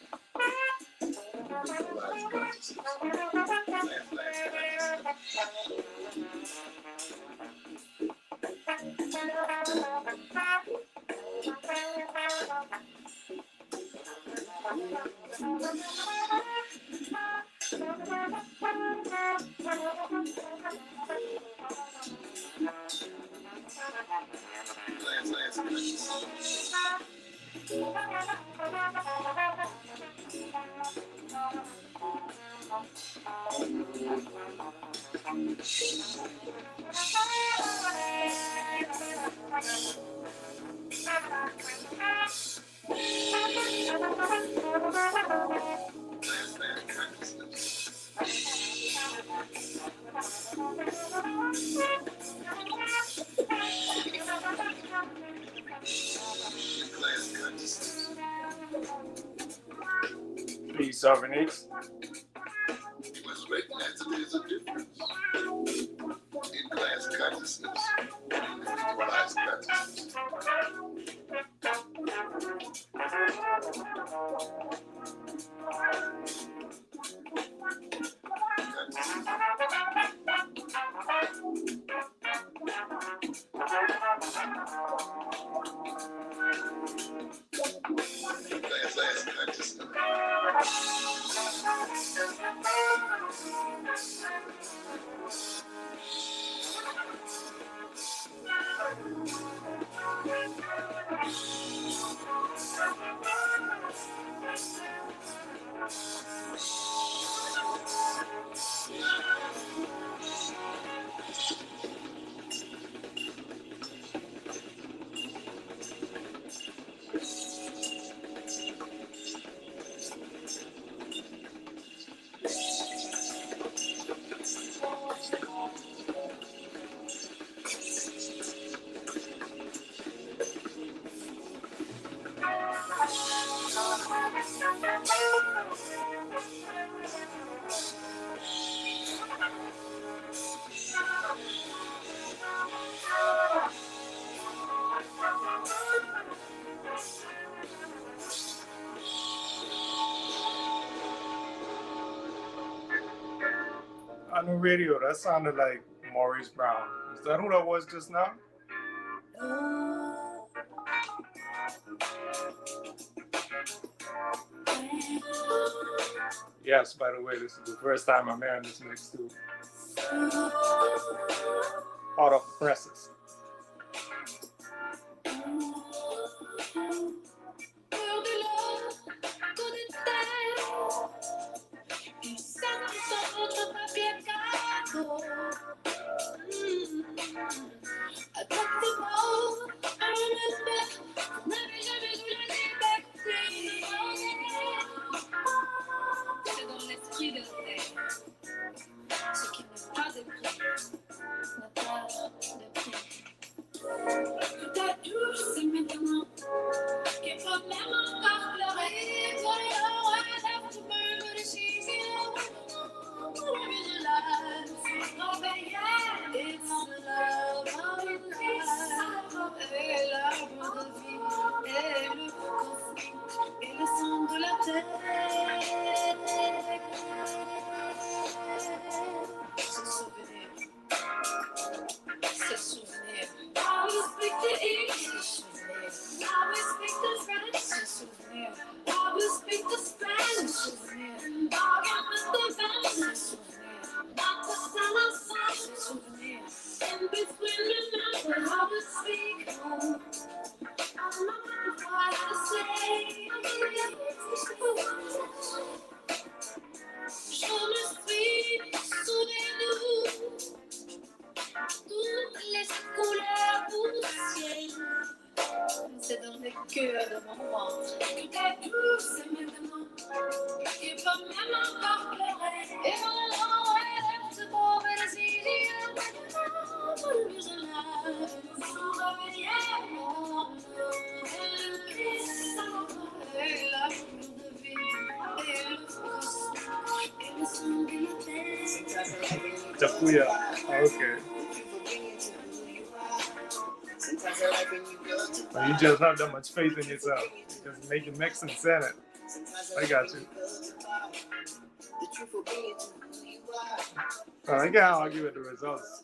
[SPEAKER 3] Last consciousness. Last
[SPEAKER 1] Peace, Sovereignties.
[SPEAKER 3] You must recognize that there's a difference. In-class consciousness. Individualized consciousness.
[SPEAKER 1] on the radio, that sounded like Maurice Brown. Is that who that was just now? Yes, by the way, this is the first time I'm hearing this mix too. Hot off the presses. Takuya. Okay. Well, you just have that much faith in yourself. Just make it mix and send it. I got you. I can't argue with the results.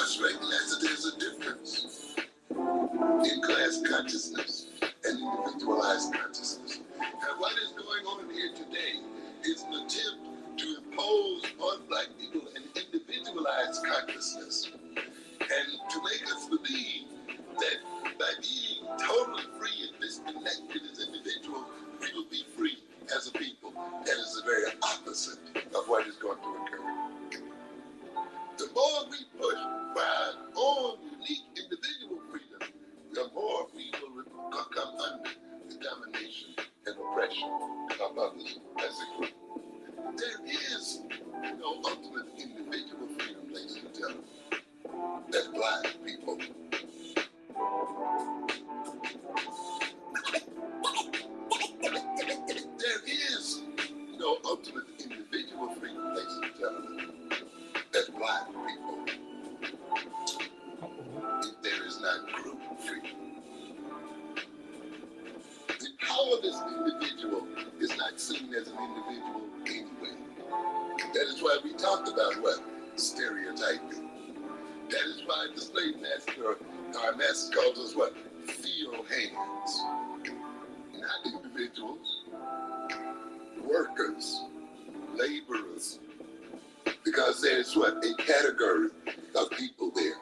[SPEAKER 3] must recognize that there's a difference in class consciousness and individualized consciousness. And what is going on here today is an attempt to impose on black people an individualized consciousness and to make us believe that by being totally free and disconnected as individuals, we will be free as a people. That is the very opposite of what is going to occur. The more we push for our own unique individual freedom, the more we will come under the domination and oppression of others as a group. There is no ultimate individual freedom, ladies and gentlemen, as black people. There is no ultimate individual freedom, ladies and gentlemen, as black people, if there is not group freedom. The power of this individual is not seen as an individual anyway. That is why we talk about what? Stereotyping. That is why the slave master, our master calls us what? Field hands. Not individuals, workers, laborers, because there's what? A category of people there.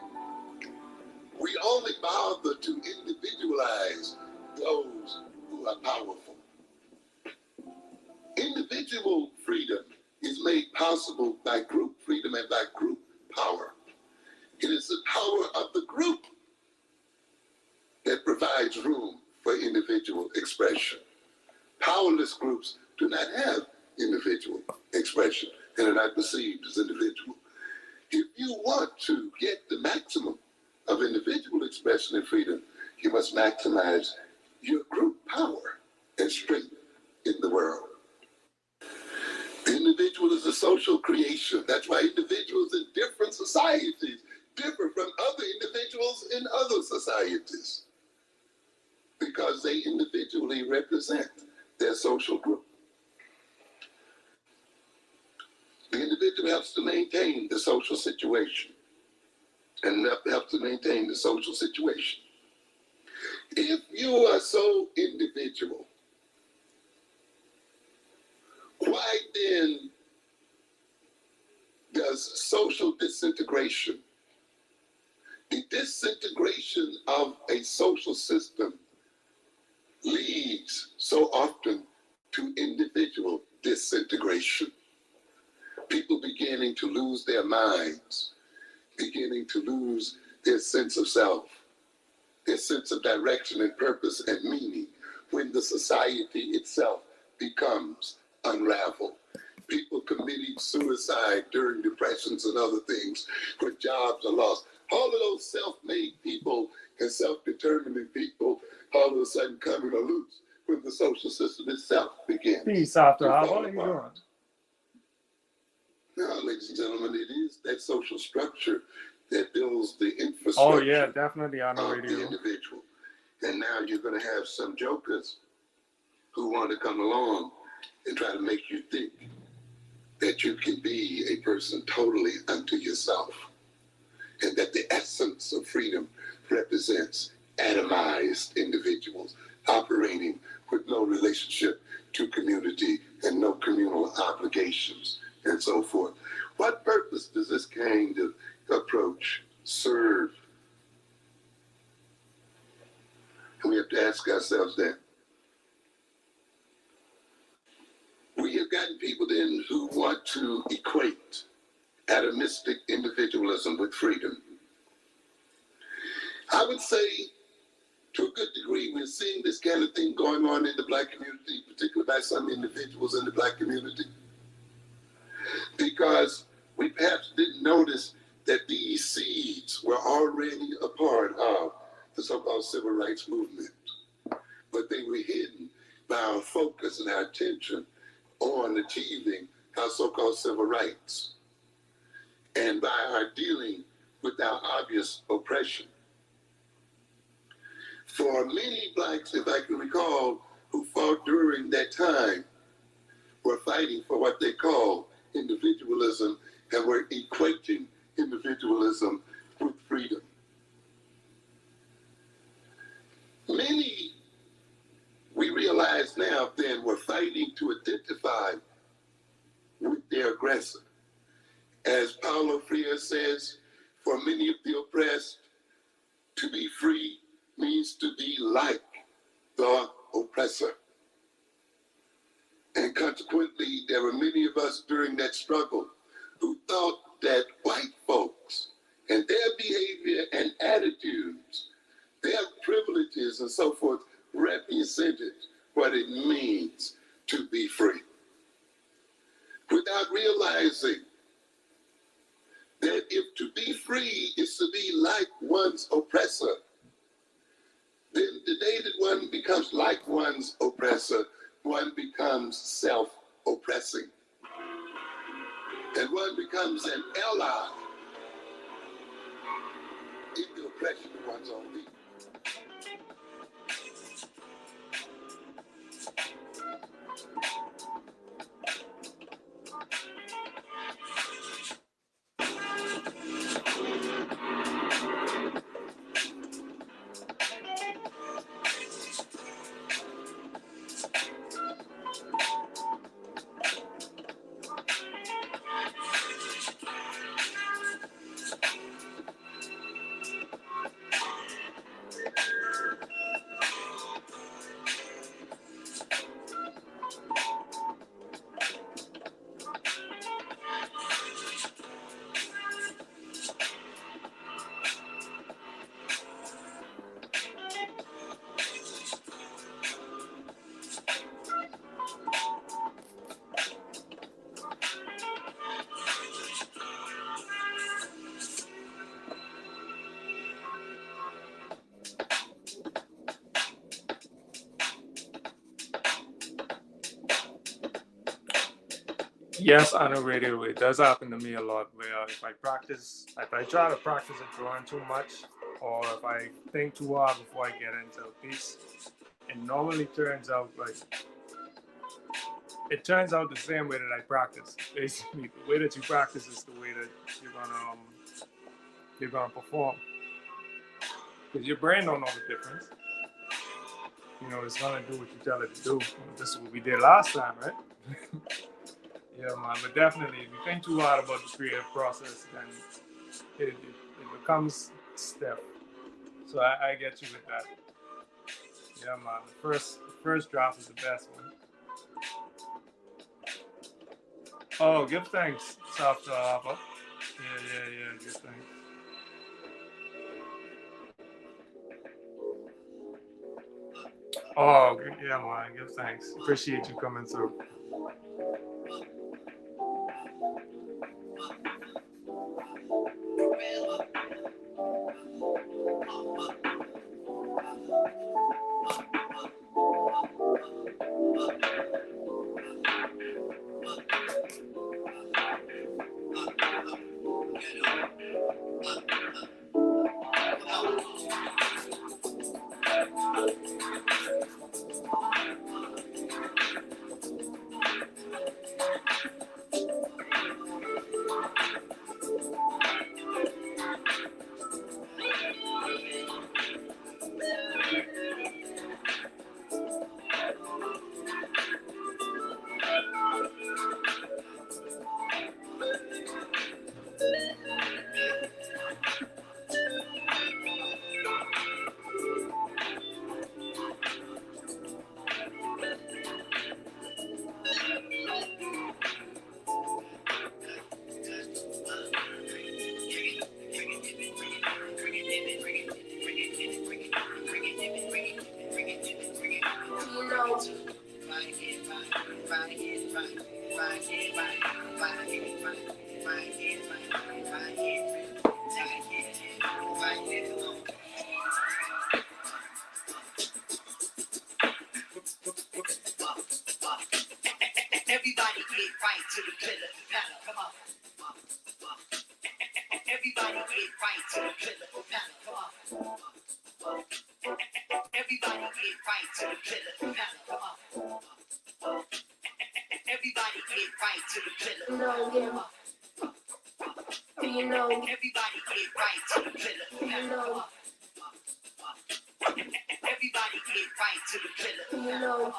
[SPEAKER 3] We only bother to individualize those who are powerful. Individual freedom is made possible by group freedom and by group power. It is the power of the group that provides room for individual expression. Powerless groups do not have individual expression and are not perceived as individual. If you want to get the maximum of individual expression and freedom, you must maximize your group power and strength in the world. The individual is a social creation. That's why individuals in different societies differ from other individuals in other societies, because they individually represent their social group. The individual helps to maintain the social situation and helps to maintain the social situation. If you are so individual, why then does social disintegration, the disintegration of a social system, leads so often to individual disintegration? People beginning to lose their minds, beginning to lose their sense of self, their sense of direction and purpose and meaning when the society itself becomes unraveled. People committing suicide during depressions and other things when jobs are lost. All of those self-made people and self-determining people all of a sudden coming loose when the social system itself begins.
[SPEAKER 1] Peace, After How are you doing?
[SPEAKER 3] Now, ladies and gentlemen, it is that social structure that builds the infrastructure.
[SPEAKER 1] Oh yeah, definitely on the
[SPEAKER 3] of
[SPEAKER 1] radio.
[SPEAKER 3] the individual. And now you're going to have some jokers who want to come along and try to make you think that you can be a person totally unto yourself, and that the essence of freedom represents atomized individuals operating with no relationship to community and no communal obligations and so forth. What purpose does this kind of approach serve? And we have to ask ourselves that. We have gotten people then who want to equate atomistic individualism with freedom. I would say, to a good degree, we're seeing this kind of thing going on in the Black community, particularly by some individuals in the Black community, because we perhaps didn't notice that these seeds were already a part of the so-called civil rights movement, but they were hidden by our focus and our attention on achieving our so-called civil rights, and by our dealing with our obvious oppression. For many Blacks, if I can recall, who fought during that time, were fighting for what they call individualism, and were equating individualism with says, for many of the oppressed, to be free means to be like the oppressor. And consequently, there were many of us during that struggle who thought that white folks and their behavior and attitudes, their privileges and so forth, represented what it means to be free. Without realizing that if to be free is to be like one's oppressor, then the day that one becomes like one's oppressor, one becomes self-oppressing. And one becomes an ally in the oppression of one's own people.
[SPEAKER 1] Yes, on the radio, it does happen to me a lot where if I try to practice a drawing too much, or if I think too hard before I get into a piece, it normally turns out the same way that I practice. Basically, the way that you practice is the way that you're gonna perform. Because your brain don't know the difference. You know, it's gonna do what you tell it to do. This is what we did last time, right? Yeah, man, but definitely, if you think too hard about the creative process, then it becomes stiff. So I get you with that. Yeah, man, the first draft is the best one. Oh, give thanks, Soft Hopper. Yeah, give thanks. Oh, yeah, man, give thanks. Appreciate you coming through.
[SPEAKER 2] Everybody get right to the pillar. Come on. Everybody get right to the pillar. Come on. Everybody get right to the pillar. Come on. Everybody get right to the pillar. Come on. Everybody get right to the pillar. Come on. Everybody get right to the pillar. Come on.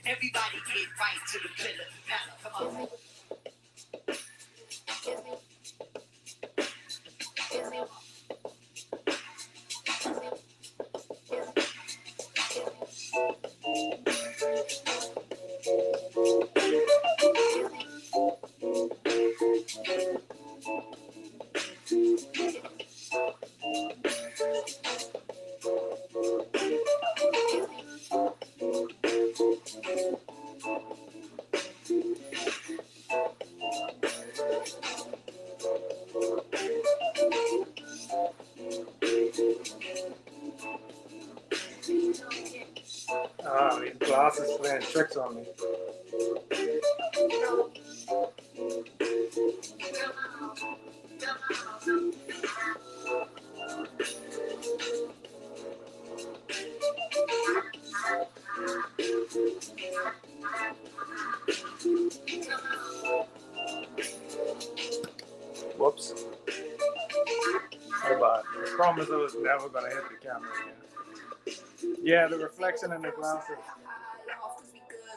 [SPEAKER 2] Everybody get right to the pillar. Come on.
[SPEAKER 1] Ah, these glasses playing tricks on me. Whoops. Bye-bye. I promise I was never gonna hit the camera again. Yeah, the reflection in the glasses.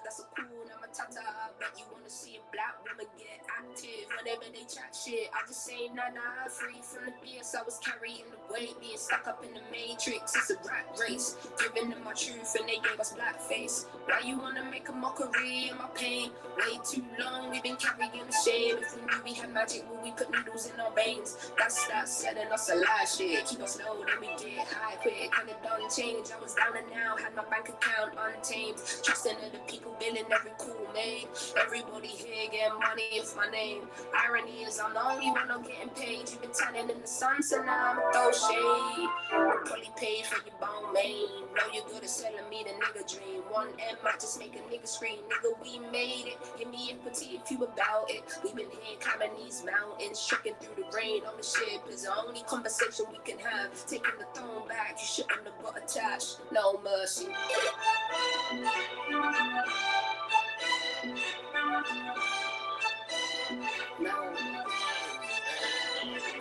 [SPEAKER 6] That's a cool number, tata. But you wanna see a black woman get active whenever they chat shit. I just say nah, free from the BS. I was carrying the weight, being stuck up in the matrix. It's a rat race, giving them my truth and they gave us blackface. Why you wanna make a mockery of my pain? Way too long, we've been carrying the shame. If we knew we had magic, would we put needles in our veins? That's selling us a lie shit. Keep us low, then we get high quick. And it done change. I was down and now, had my bank account untamed. Trusting other people, billing every cool name. Everybody here get money, it's my name. Irony is I'm the only one not getting paid. You've been tanning in the sun, so now I'm throw shade. I probably paid for your bone main. Know you're good at selling me the nigga dream. 1M might just make a nigga scream. Nigga, we made it. Give me empathy if you about it. We've been here climbing these mountains, trekking through the rain on the ship is the only conversation we can have. Taking the throne back, you shouldn't have got attached. No mercy. No.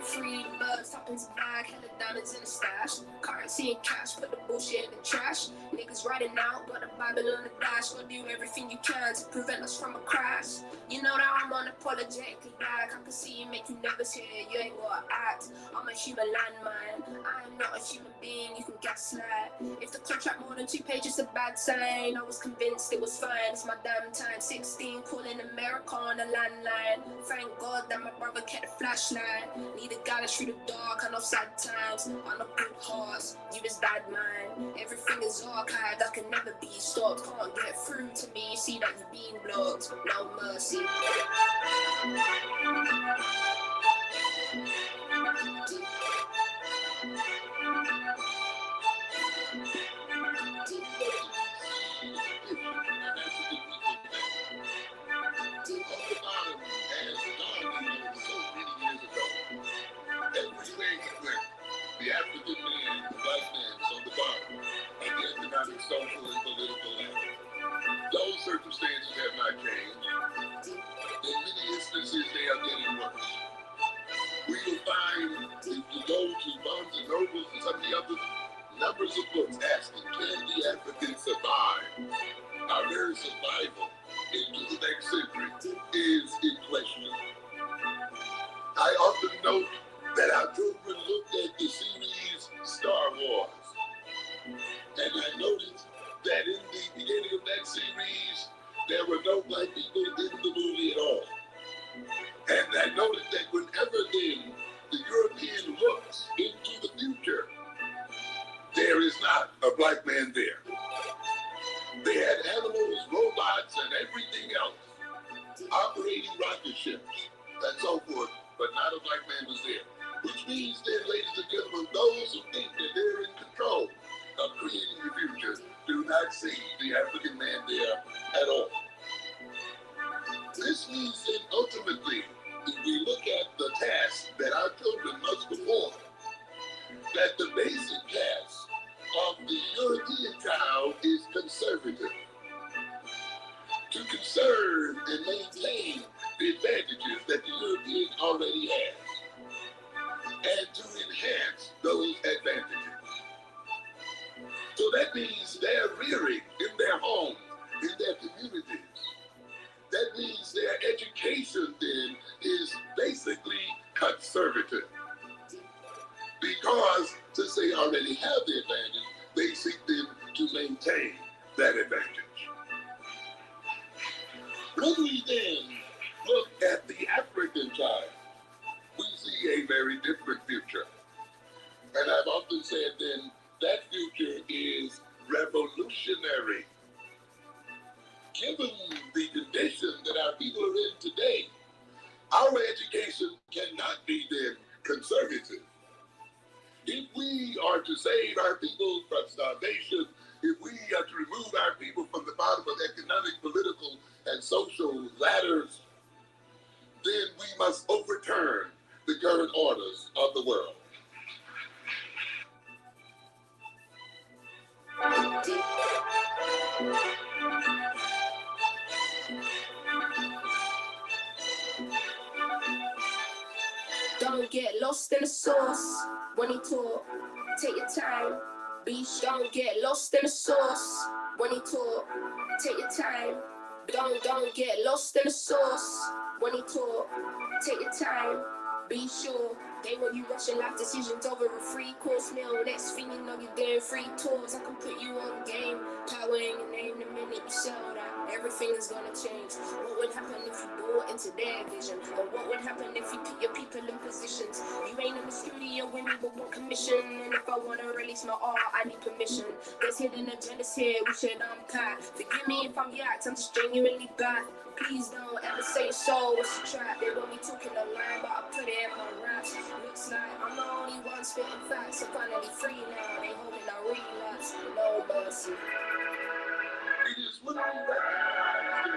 [SPEAKER 6] Free the birds, toppings a bag, hella diamonds in the stash. Currency and cash, put the bullshit in the trash. Niggas riding out, but the Bible on the dash. Gonna do everything you can to prevent us from a crash. You know that I'm unapologetically back. I can see you make you nervous here, you ain't gotta act. I'm a human landmine, I am not a human being, you can gaslight. If the contract more than 2 pages, a bad sign. I was convinced it was fine, it's my damn time. 16, calling America on the landline. Thank God that my brother kept the flashlight. Need a guy that's through the dark, I know sad times. I know good hearts, you is bad mind. Everything is archived, I can never be stopped. Can't get through to me, see that you're being blocked. No mercy.
[SPEAKER 5] The African man, the black man, is on the bottom of the economic, social, and political ladder. Those circumstances have not changed. In many instances, they are getting worse. We will find, if you go to Barnes and Noble and some of the other numbers of books asking, can the African survive? Our very survival into the next century is in question. I often note that our children looked at the series Star Wars, and I noticed that in the beginning of that series, there were no black people in the movie at all. And I noticed that whenever then the European looks into the future, there is not a black man there. They had animals, robots, and everything else, operating rocket ships, and so forth, but not a black man was there. Which means then, ladies and gentlemen, those who think that they're in control of creating the future do not see the African man there at all. This means that ultimately, if we look at the task that our children must perform, that the basic task of the European child is conservative. To conserve and maintain the advantages that the European already has, and to enhance those advantages. So that means they're rearing in their homes, in their communities. That means their education then is basically conservative. Because since they already have the advantage, they seek then to maintain that advantage. When we then look at the African child,
[SPEAKER 3] very different future. And I've often said then that future is revolutionary. Given the condition that our people are in today, our education cannot be then conservative. If we are to save our people from starvation, if we are to remove our people from the bottom of economic, political, and social ladders, then we must overturn the current orders of the world.
[SPEAKER 6] Don't get lost in the sauce when you talk. Take your time. Don't get lost in the sauce when you talk. Take your time. Don't get lost in the sauce when you talk. Take your time. Be sure. They want you rushing life decisions over a 3-course meal. Next thing you know, you're getting free tours. I can put you on game. Power in your name the minute you sell that. Everything is gonna change. What would happen if you bought into their vision? Or what would happen if you put your people in positions? You ain't in the studio winning but one commission. And if I wanna release my art, I need permission. There's hidden agendas here we should unpack. Forgive me if I'm yacked, I'm just genuinely bad. Please don't ever say so, what's the trap? They want me talking a line, but I put it in my raps. Looks like I'm the only one spitting facts. I'm finally free now, they hoping I relapse. No mercy.
[SPEAKER 3] It is when we recognize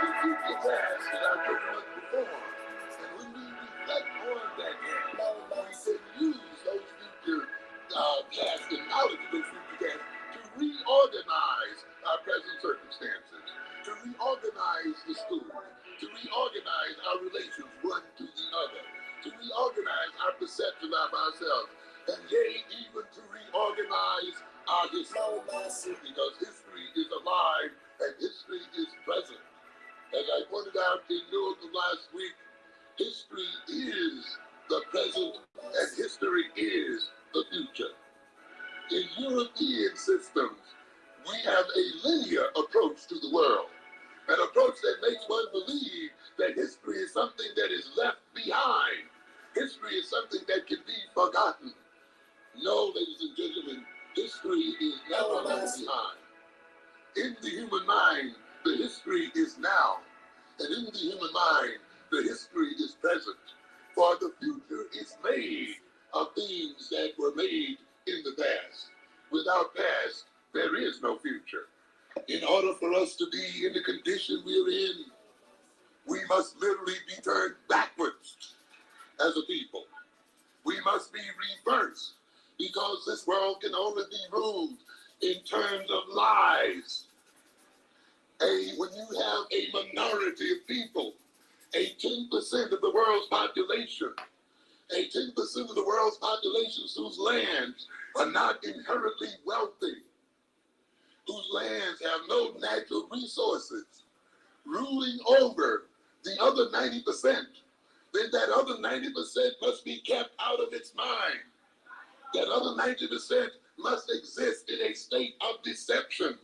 [SPEAKER 3] the future past that our government performed, and when we reflect on that end, we can use those future past and knowledge of those future past to reorganize our present circumstances, to reorganize the school, to reorganize our relations one to the other, to reorganize our perception of ourselves, and yea, even to reorganize our history, because history is alive and history is present. As I pointed out in Newark last week, history is the present and history is the future. In European systems, we have a linear approach to the world, an approach that makes one believe that history is something that is left behind. History is something that can be forgotten. No, ladies and gentlemen, history is never left behind. In the human mind, the history is now. And in the human mind, the history is present. For the future is made of things that were made in the past. Without past, there is no future. In order for us to be in the condition we're in, we must literally be turned backwards as a people. We must be reversed, because this world can only be ruled in terms of lies. When you have a minority of people, a 10% of the world's population, a 10% of the world's population whose lands are not inherently wealthy, whose lands have no natural resources, ruling over the other 90%, then that other 90% must be kept out of its mind. That other 90% must exist in a state of deception.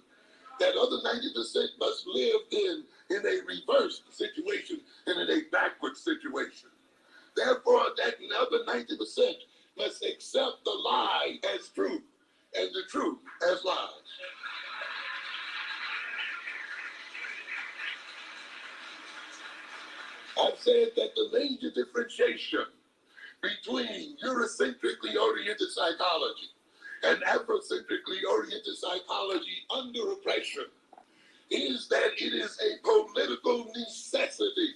[SPEAKER 3] That other 90% must live in a reversed situation and in a backward situation. Therefore, that other 90% must accept the lie as truth and the truth as lies. I've said that the major differentiation between Eurocentrically oriented psychology and Afrocentrically oriented psychology under oppression is that it is a political necessity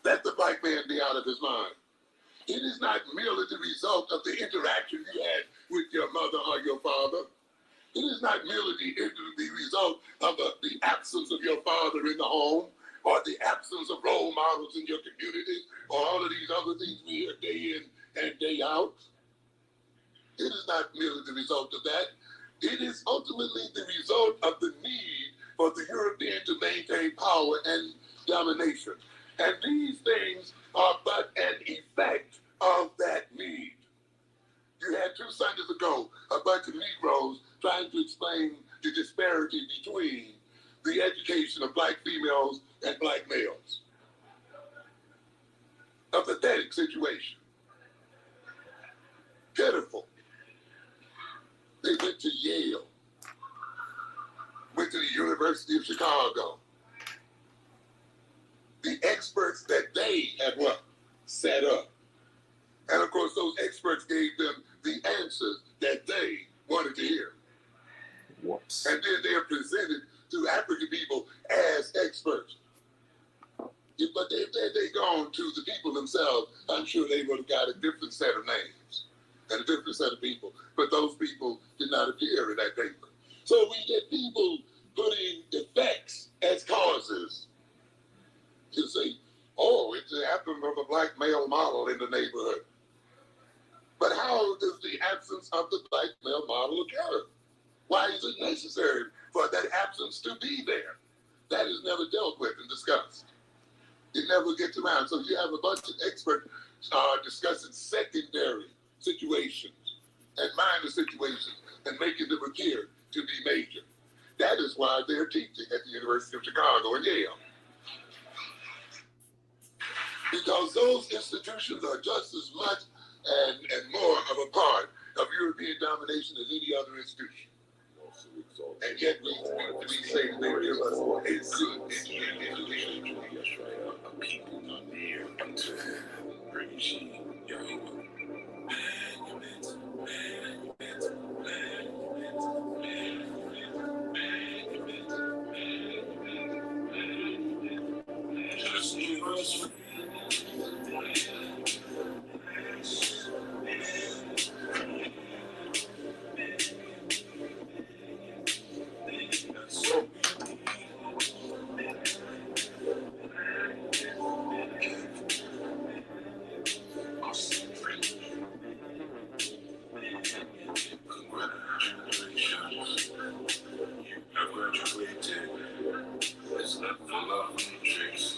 [SPEAKER 3] that the black man be out of his mind. It is not merely the result of the interaction you had with your mother or your father. It is not merely the result of the absence of your father in the home, or the absence of role models in your community, or all of these other things we hear day in and day out. It is not merely the result of that. It is ultimately the result of the need for the European to maintain power and domination. And these things are but an effect of that need. You had 2 Sundays ago a bunch of Negroes trying to explain the disparity between the education of black females and black males. A pathetic situation. Pitiful. They went to Yale, went to the University of Chicago. The experts that they had what? Set up. And of course, those experts gave them the answers that they wanted to hear.
[SPEAKER 1] Whoops.
[SPEAKER 3] And then they are presented to African people as experts. But if they'd gone to the people themselves, I'm sure they would have got a different set of names and a different set of people. But those people did not appear in that paper. So we get people putting effects as causes. You say, oh, it happened from a black male model in the neighborhood. But how does the absence of the black male model occur? Why is it necessary for that absence to be there? That is never dealt with and discussed. It never gets around. So you have a bunch of experts discussing secondary situations and minor situations and making them appear to be major. That is why they're teaching at the University of Chicago and Yale. Because those institutions are just as much and more of a part of European domination as any other institution. And yet we say that they give us a good education.
[SPEAKER 5] That's right. A people not near unto Reggie Yahuwah. Just give us so congratulations, you have graduated. It's not full of matrix.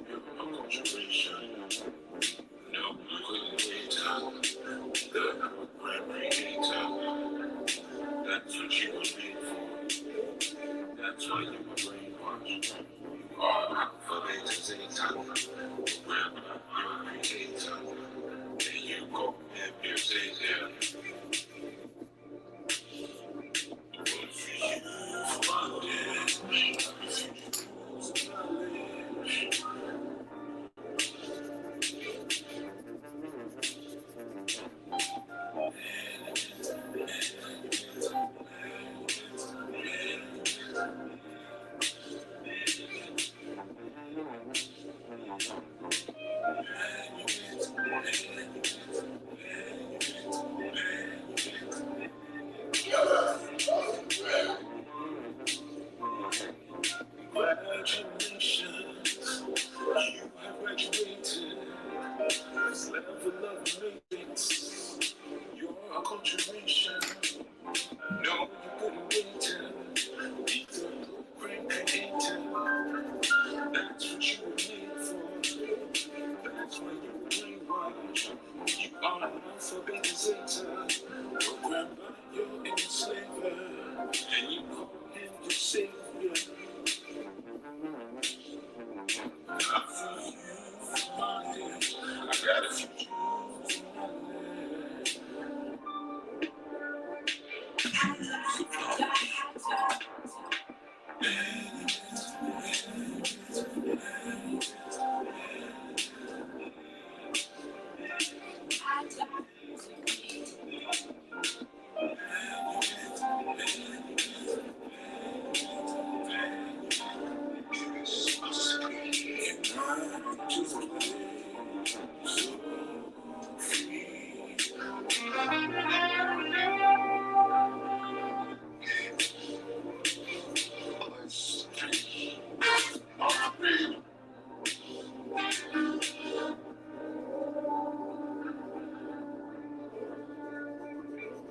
[SPEAKER 5] Your acculturation. No liquidator. The grand creator. That's what you were made for. That's why you were brainwashed. You are Alpha Beta Zeta. Grandma, your creator. And you go and you stay there. What for you for bondage? Congratulations, you have graduated. This level of matrix, your acculturation. No, you couldn't wait till be the program creator. That's what you were made for. That's why you were brainwashed. You are an Alpha Beta Zeta, programmed by your enslaver, and you call him your savior. Not for you, for bondage. I got a few jewels in my leg.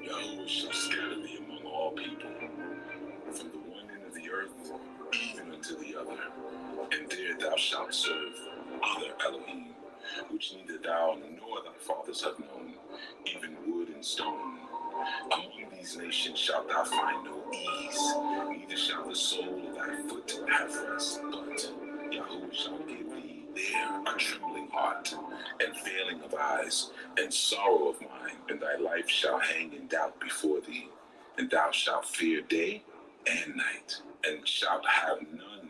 [SPEAKER 5] Yahuwah shall scatter thee among all people, from the one end of the earth even unto the other, and there thou shalt serve other Elohim, which neither thou nor thy fathers have known, even wood and stone. Among these nations shalt thou find no ease, neither shall the sole of thy foot have rest, but Yahuwah shall give thee there a trembling heart, and failing of eyes, and sorrow of mind, and thy life shall hang in doubt before thee, and thou shalt fear day and night, and shalt have none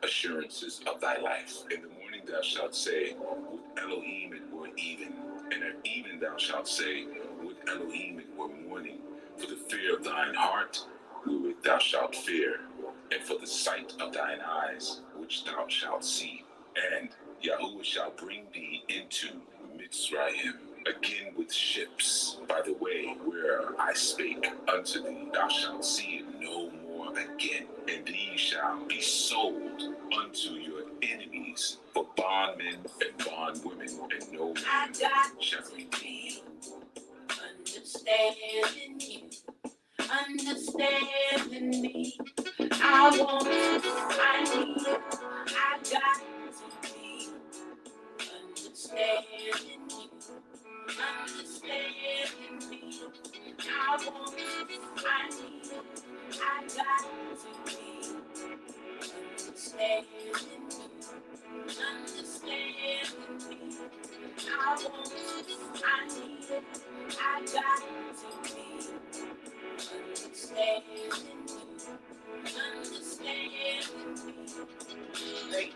[SPEAKER 5] assurances of thy life. In the morning thou shalt say, would Elohim it were even, and at even thou shalt say, would Elohim it were morning, for the fear of thine heart, wherewith thou shalt fear, and for the sight of thine eyes, which thou shalt see. And Yahuwah shall bring thee into Mitzrayim again with ships by the way where I spake unto thee. Thou shalt see it no more again, and these shall be sold unto your enemies for bondmen and bondwomen, and no man shall redeem.
[SPEAKER 6] Understanding you, understanding me. I want you, I need you, I got to be. Understanding you, understanding me. I want you, I need you, I got to be. Understanding you, understanding me. I want you, I need you, I got to be. Understanding you, understanding me.
[SPEAKER 7] Hey,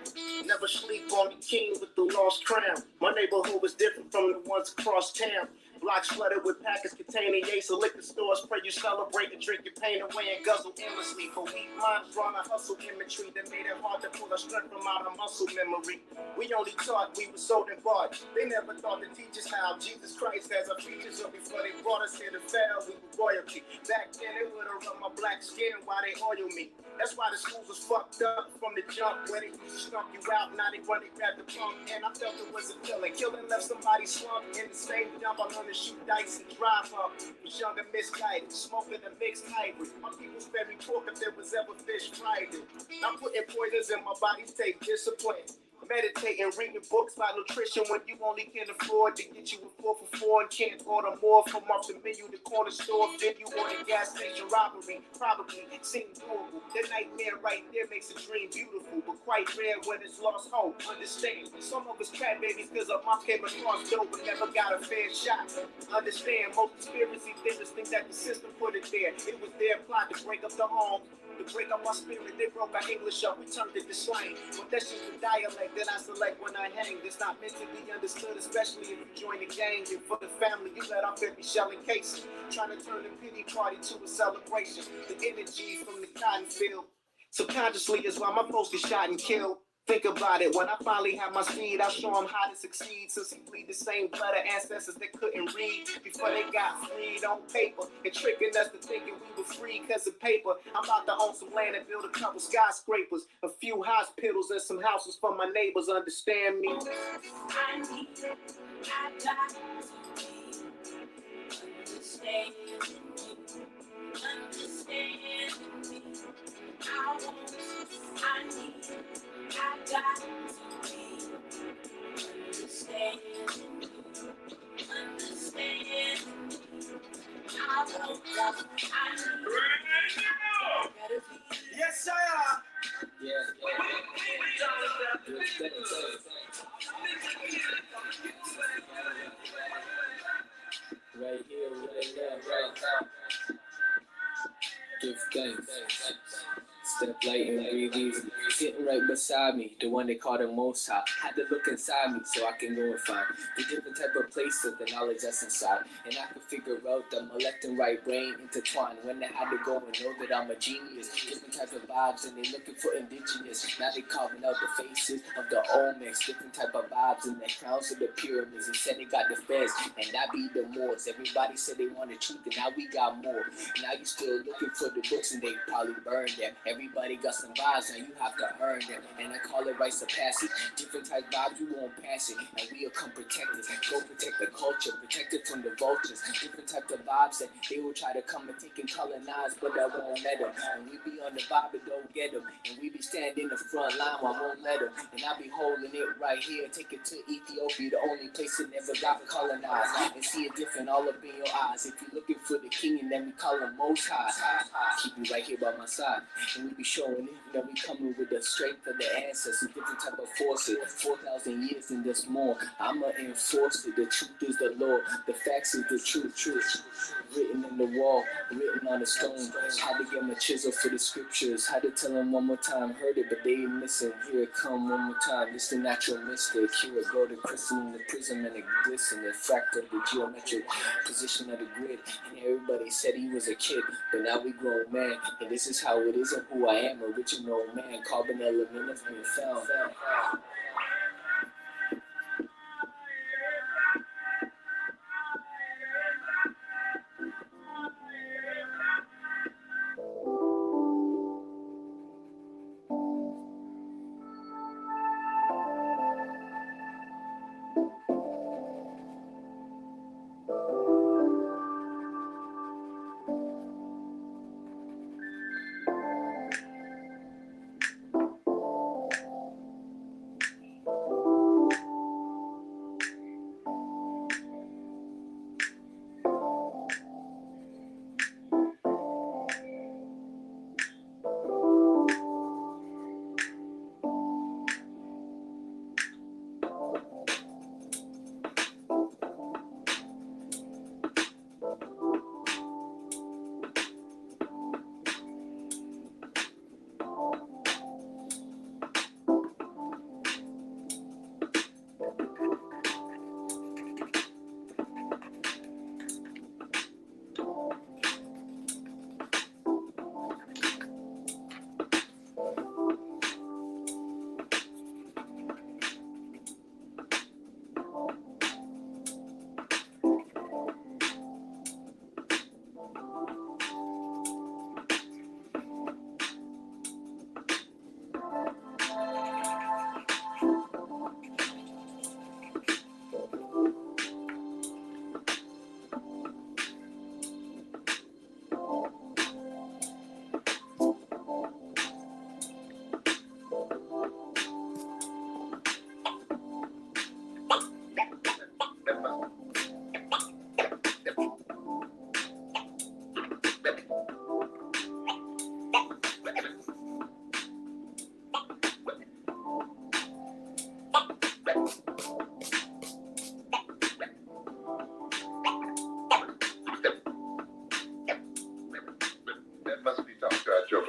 [SPEAKER 7] never sleep on the king with the lost crown. My neighborhood was different from the ones across town. Blocks flooded with packets containing Ace of liquor stores. Pray you celebrate and drink your pain away and guzzle endlessly. For weak minds drawn a hustle imagery that made it hard to pull the strength from out of muscle memory. We only taught we were sold and bought. They never thought to teach us how Jesus Christ has our features up before they brought us here to fail. We were royalty. Back then they would have run my black skin while they oil me. That's why the schools was fucked up from the jump where they used to stomp you out. Now they run, they grab the pump, and I felt it was a killing. Killing left somebody slumped in the same jump. I learned to shoot dice and drive up. Was young and misguided, smoking a mixed hybrid. My people's very poor if there was ever fish fried. I'm putting poisons in my body, take discipline. Meditating, reading books about nutrition when you only can afford to get you a 4 for 4 and can't order more from off the menu. The corner store venue or the gas station robbery probably seems doable. The nightmare right there makes a dream beautiful, but quite rare when it's lost hope. Understand, some of us cat babies because our mom came across dope but never got a fair shot. Understand, most conspiracy theorists think that the system put it there. It was their plot to break up the home. To break up my spirit, they broke our English up, we turned it to slang. But that's just the dialect that I select when I hang. It's not meant to be understood, especially if you join the gang. And for the family, you let off every shell and case. Trying to turn the pity party to a celebration. The energy from the cotton field. Subconsciously is why my folks get shot and killed. Think about it, when I finally have my seed, I'll show them how to succeed. Since he bleed the same blood of ancestors that couldn't read before they got freed on paper. And tricking us to thinking we were free because of paper. I'm about to own some land and build a couple skyscrapers. A few hospitals and some houses for my neighbors, understand me?
[SPEAKER 6] I need you, I got to be. Understanding you, understanding me. I want you, I need you, I got to be. Understanding you, understanding me. I want you, I need you, I gotta be.
[SPEAKER 4] Yes, sir. Yeah. Right here, right now, right now. Give thanks. Step light and breathe easy. Sitting right beside me, the one they call the Most High. Had to look inside me so I can go and find the different type of places, the knowledge that's inside. And I could figure out that my left and right brain intertwined. When they had to go and know that I'm a genius. Different type of vibes and they looking for indigenous. Now they carving out the faces of the Olmecs. Different type of vibes in the crowns of the pyramids. And said they got the feds and that be the Moors. Everybody said they wanted truth and now we got more. Now you still looking for the books and they probably burned them. Everybody got some vibes, now you have to earn them. And I call it rites of passage. Different type vibes, you won't pass it. And we'll come protect it. Go protect the culture, protect it from the vultures. Different type of vibes that they will try to come and take and colonize, but that won't let them. And we be on the vibe and don't get them. And we be standing in the front line, I won't let them. And I be holding it right here, take it to Ethiopia, the only place that never got colonized. And see it different all up in your eyes. If you're looking for the king, then we call him Most High. Keep me right here by my side. And we be showing it, that we coming with the strength of the ancestors, different type of forces, 4,000 years and there's more. I'ma enforce it. The truth is the law. The facts is the truth. Written in the wall, written on the stone. Had to get my chisel for the scriptures. Had to tell them one more time. Heard it, but they ain't missing. Here it come one more time. It's the natural mystic. Here it go, the crystal in the prism and it glisten. The fact of the geometric position of the grid. And everybody said he was a kid, but now we grown man. And this is how it is and who I am. Original man. Carbon element has been found.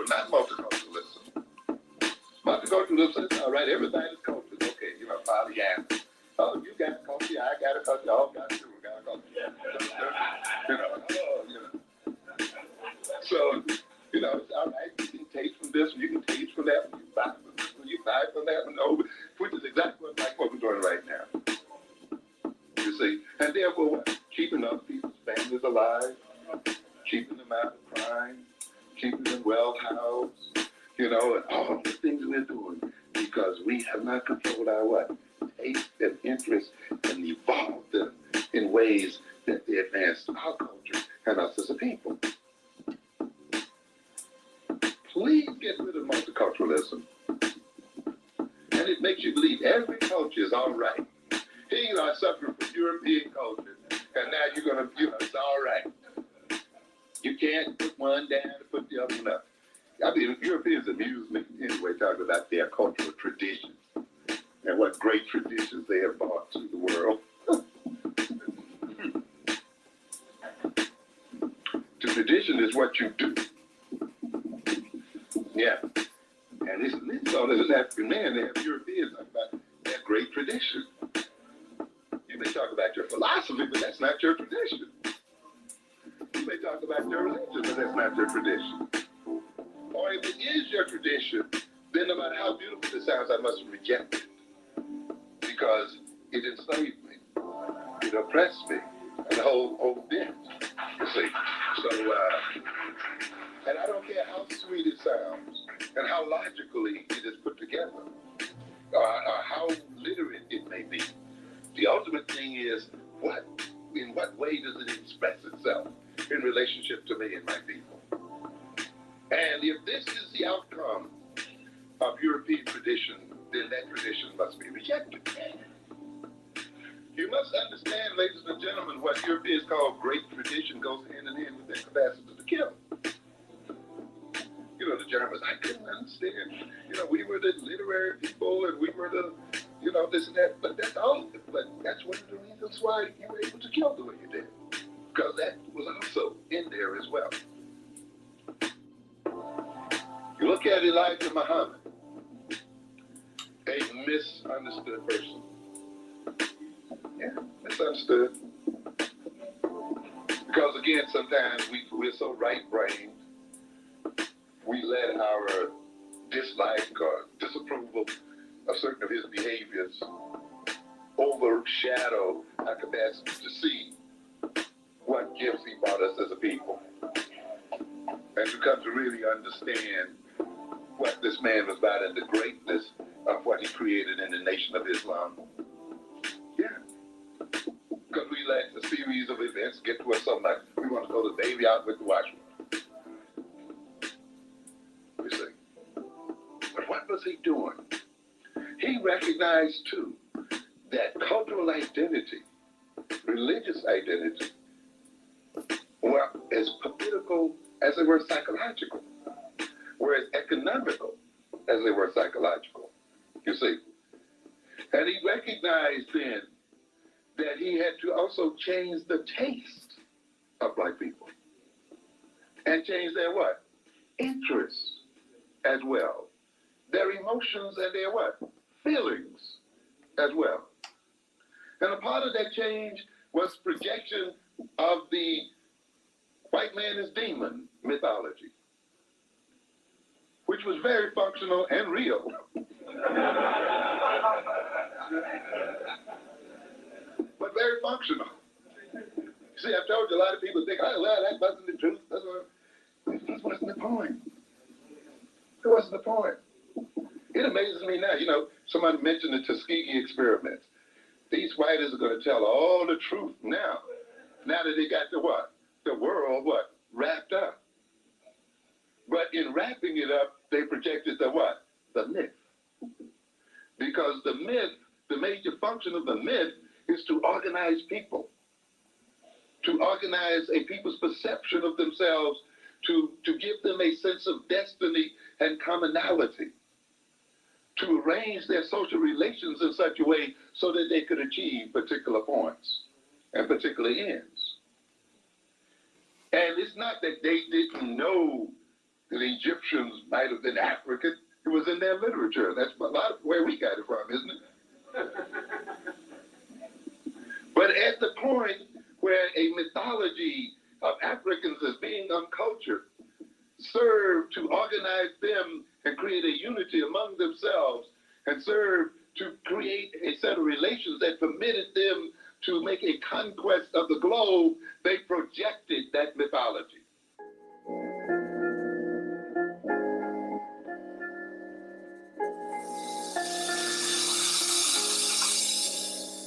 [SPEAKER 3] Not multiculturalism. Multiculturalism is all right, everybody's culture. Okay, you know, Pollyanna. Oh, you got a culture, I got a culture, all got to, got a culture. You know, so, you know, it's all right, you can taste from this, you can taste from that, you buy from this one, you buy from that one, over, which is exactly like what we're doing right now. You see, and therefore what? Keeping other people's families alive, keeping them out of crime, keeping them well housed, you know, and all the things we're doing because we have not controlled our what? Taste and interest and evolved them in ways that they advance our culture and us as a people. Please get rid of multiculturalism. And it makes you believe every culture is all right. Here you are suffering from European culture, and now you're going to, you know, it's all right. You can't put one down and put the other one up. I mean, Europeans amuse me anyway, talking about their cultural traditions and what great traditions they have brought to the world. The tradition is what you do. Yeah. And it's all as an African man, they have Europeans talk about their great tradition. You may talk about your philosophy, but that's not your tradition. You may talk about your religion, but that's not your tradition. Or if it is your tradition, then no matter how beautiful it sounds, I must reject it. Because it enslaved me. It oppressed me. And the whole bit. You see. So, and I don't care how sweet it sounds, and how logically it is put together, or how literate it may be. The ultimate thing is, in what way does it express itself in relationship to me and my people? And if this is the outcome of European tradition, then that tradition must be rejected. You must understand, ladies and gentlemen, what Europeans call great tradition goes hand in hand with their capacity to kill. You know, the Germans, I couldn't understand. You know, we were this and that, but that's all. But that's one of the reasons why you were able to kill the way you did, because that was also in there as well. You look at Elijah Muhammad, a misunderstood person. Yeah, misunderstood. Because again, sometimes we're so right-brained, we let our dislike or disapproval of certain of his behaviors overshadow our capacity to see what gifts he brought us as a people, and to come to really understand what this man was about and the greatness of what he created in the Nation of Islam. Yeah. Because we let a series of events get to us so much, we want to throw the baby out with the washroom. You see. But what was he doing? He recognized, too, that cultural identity, religious identity, were as political as they were psychological, were as economical as they were psychological, you see. And he recognized then that he had to also change the taste of black people and change their what? Interests as well. Their emotions and their what? Feelings as well. And a part of that change was projection of the white man is demon mythology, which was very functional and real. But very functional. See, I've told you a lot of people think, oh, well, that wasn't the truth. That wasn't the point. It wasn't the point. It amazes me now, you know, somebody mentioned the Tuskegee experiments. These writers are going to tell all the truth now that they got the what? The world what? Wrapped up. But in wrapping it up, they projected the what? The myth. Because the myth, the major function of the myth is to organize people, to organize a people's perception of themselves, to give them a sense of destiny and commonality, to arrange their social relations in such a way so that they could achieve particular points and particular ends. And it's not that they didn't know that the Egyptians might have been African. It was in their literature. That's a lot of where we got it from, isn't it? But at the point where a mythology of Africans as being uncultured served to organize them and create a unity among themselves, and served to create a set of relations that permitted them to make a conquest of the globe, they projected that mythology.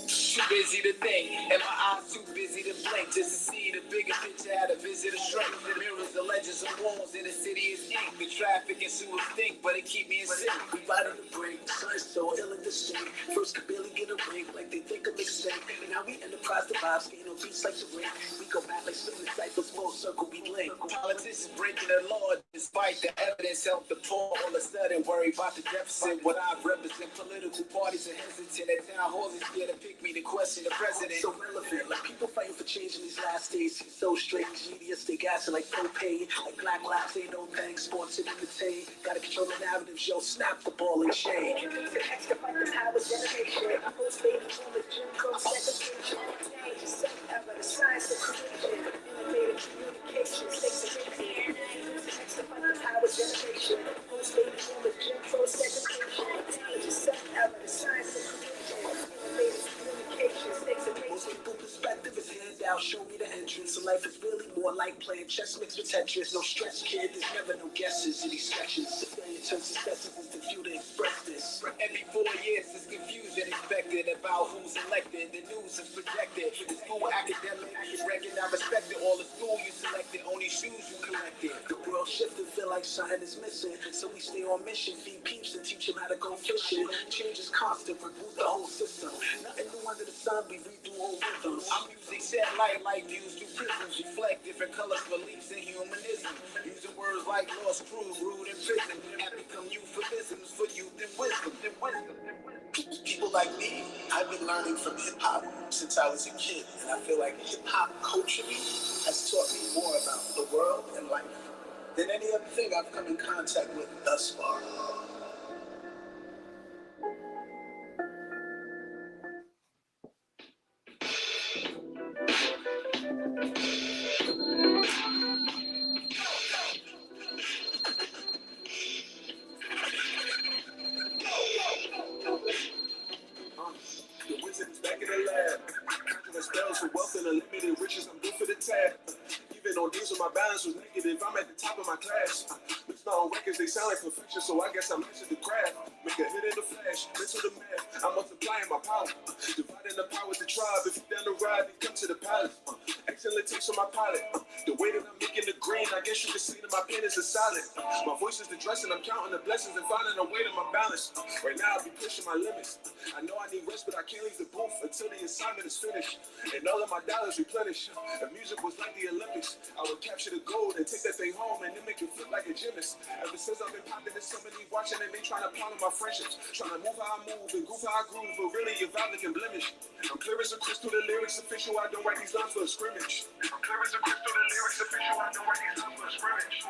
[SPEAKER 4] Too busy to think, and my eyes too busy to blink just to see the bigger picture. How to visit a strength, the mirrors, the legends, and walls in the city is ink. The traffic and sewer stink, but it keep me in sync. We ride on the brink, sun so ill and distinct. First could barely get a ring, like they think I'm extinct. And now we enterprise the vibes, skating on beats like the ring. We go back like student cyphers, full circle we link. Politicians breaking the law, despite the evidence, help the poor. All of a sudden, worry about the deficit. What I represent, political parties are hesitant. At town halls, they scared to pick me to question the president. So relevant, like people fighting for change in these last days. He's so straight, genius, they gassing like propane. Like black lives, ain't no thing, sports and entertain. Gotta control the narratives, yo, snap the ball and shade. The extra fight the power generation. I post babies on the gym, called segregation. Change is self-ever, the science of creation. Innovative communication, stakes of creation. The extra fight the power generation. I post babies on the gym, called segregation. Change is self-ever, the science of creation. Innovative communication, stakes of creation. Most people's perspective is handout, show me the entrance. So life is really more like playing chess mixed with Tetris. No stress, kid, there's never no guesses in these sections. The failure turns successes into view to express this. Every 4 years is confused and expected about who's elected. The news is projected. The school academic, recognized, respected. All the school you selected, only shoes you collected. The world shifted, feel like something is missing. So we stay on mission, feed peeps and teach them how to go fishing. Change is constant, reboot the whole system. Nothing new under the sun, we redo old rhythms. Our music shed light like views through prisms, reflect different colors, beliefs, and humanism. Using words like lost crew, rude and prison have become euphemisms for youth and wisdom. People like me, I've been learning from hip hop since I was a kid, and I feel like hip hop culturally has taught me more about the world and life than any other thing I've come in contact with thus far. The wizard is back in the lab. Conjuring spells for wealth and unlimited riches. I'm good for the tab. Even on days when my balance was negative, I'm at the top of my class. Mixed on records, they sound like perfection, so I guess I mastered the craft. Make a hit in the flash, mental the math. I'm multiplying my power. Dividing the power with the tribe. If you down the ride, then come to the palace. Excellent takes on my pilot. The way that I'm making the green, I guess you could say that my pen is a solid. My voice is the dress, and I'm counting the blessings and finding a way to my balance. Right now, I'll be pushing my limits. I know I need rest, but I can't leave the booth until the assignment is finished. And all of my dollars replenished. The music was like the Olympics. I would capture the gold and take that thing home and then make it flip like a gymnast. Ever since I've been popping, there's somebody watching and they trying to pawn on my friendships. Trying to move how I move and groove how I groove, but really your vibe can blemish. I'm clear as a crystal, the lyrics official. I don't write these lines for a scrimmage. I'm clear as a crystal, the lyrics official. I don't write these lines for a scrimmage.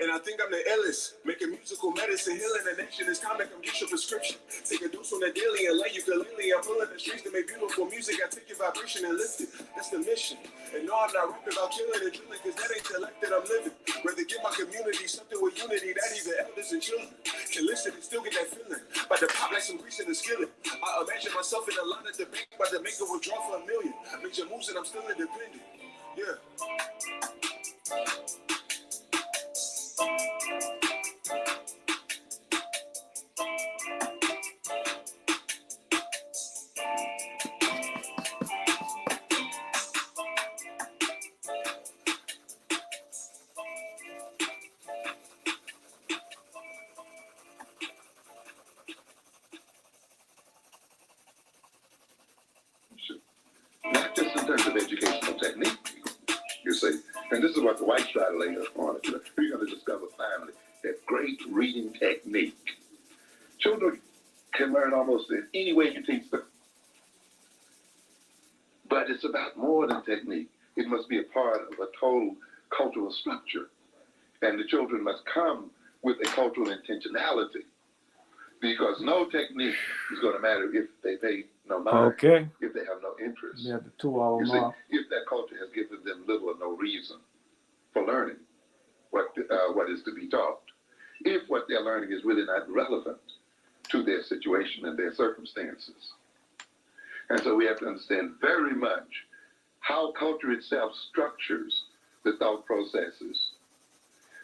[SPEAKER 4] And I think I'm the illest. Making musical medicine, healing the nation. It's time to come get your prescription. Take a dose on the daily and lay ukulele. I'm pulling the streets to make beautiful music. I take your vibration and lift it. That's the mission. And no, I'm not rapping about killing and drilling, cause that ain't the life that I'm living. Rather give my community something with unity that even elders and children can listen and still get that feeling. About to pop like some grease in the skillet. I imagine myself in a line at the bank, about to make a withdrawal for $1 million. Make your moves and I'm still independent. Yeah.
[SPEAKER 3] Not just in terms of educational technique, you see. And this is what the whites try to lay upon it. You're going to discover finally that great reading technique. Children can learn almost in any way you teach them. But it's about more than technique. It must be a part of a total cultural structure. And the children must come with a cultural intentionality. Because no technique is going to matter if they pay no mind,
[SPEAKER 1] Okay.
[SPEAKER 3] if they have no interest.
[SPEAKER 1] Yeah, the 2 hour
[SPEAKER 3] You see,
[SPEAKER 1] mark.
[SPEAKER 3] if that culture has given them little or no reason for learning what is to be taught, if what they're learning is really not relevant to their situation and their circumstances. And so we have to understand very much how culture itself structures the thought processes.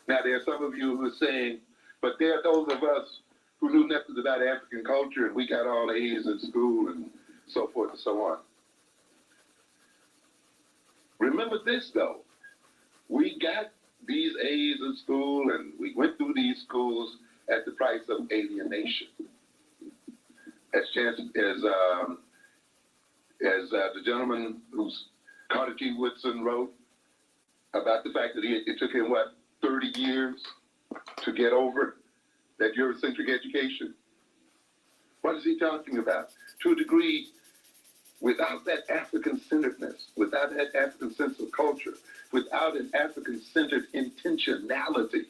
[SPEAKER 3] Now, there are some of you who are saying, but there are those of us who knew nothing about African culture and we got all A's in school and so forth and so on. Remember this, though. We got these A's in school and we went through these schools at the price of alienation. As the gentleman who's Carter G. Woodson wrote about the fact that it took him, 30 years to get over that Eurocentric education. What is he talking about? To a degree, without that African-centeredness, without that African sense of culture, without an African-centered intentionality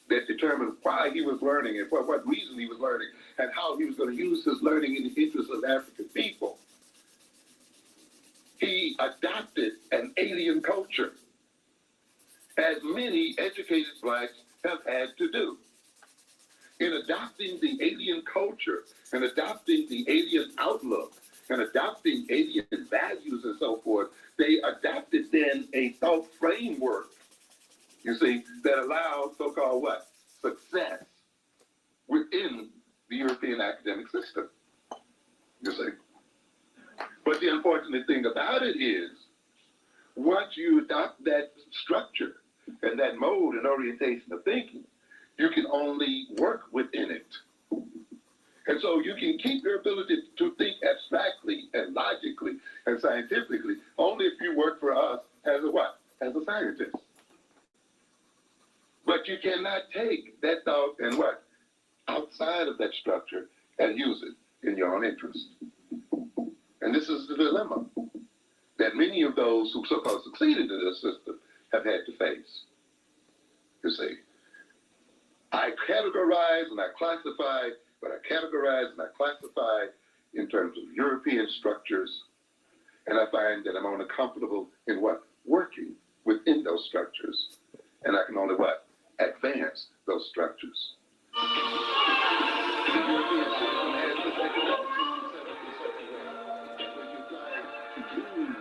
[SPEAKER 3] that determined why he was learning and for what reason he was learning and how he was going to use his learning in the interest of African people, he adopted an alien culture, as many educated blacks have had to do. In adopting the alien culture and adopting the alien outlook and adopting alien values and so forth, they adopted then a thought framework, you see, that allowed so-called what? Success within the European academic system, you see. But the unfortunate thing about it is, once you adopt that structure and that mode and orientation of thinking, you can only work within it. And so you can keep your ability to think abstractly and logically and scientifically only if you work for us as a what? As a scientist. But you cannot take that thought and what? Outside of that structure and use it in your own interest. And this is the dilemma that many of those who so-called succeeded in this system have had to face. You see, I categorize and I classify, but I categorize and I classify in terms of European structures, and I find that I'm only comfortable in what? Working within those structures. And I can only what? Advance those structures. The European system has this economic system set up in such a way where you try to use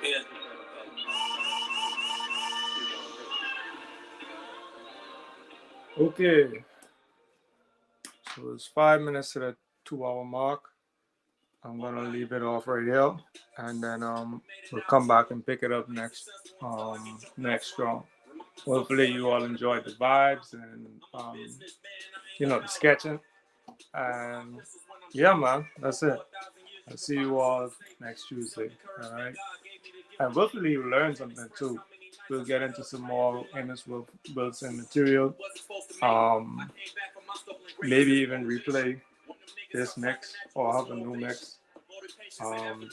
[SPEAKER 3] this
[SPEAKER 1] Okay. So it's 5 minutes to the 2 hour mark. I'm gonna leave it off right here, and then we'll come back and pick it up next round. Hopefully you all enjoyed the vibes and the sketching, and yeah, man, that's it. I'll see you all next Tuesday. All right, and hopefully you learn something too. We'll get into some more Amos Wilson material. Maybe even replay this mix or have a new mix.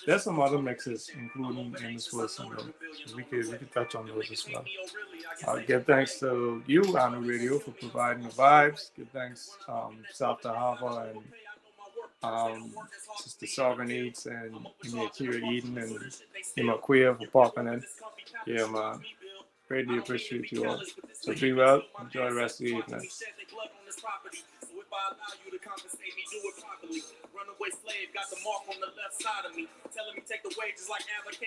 [SPEAKER 1] There's some other mixes, including Amos Wilson, though. So we could touch on those as well. Give thanks to you on the radio for providing the vibes. Give thanks South Tahava and Sister Sovereign Eats and Akira Eden and Imaquia for popping in. Yeah, man. Greatly appreciate you all. So be well. Enjoy the rest of the evening. Runaway slave got the mark on the left side of me, telling me take the wages like avocation.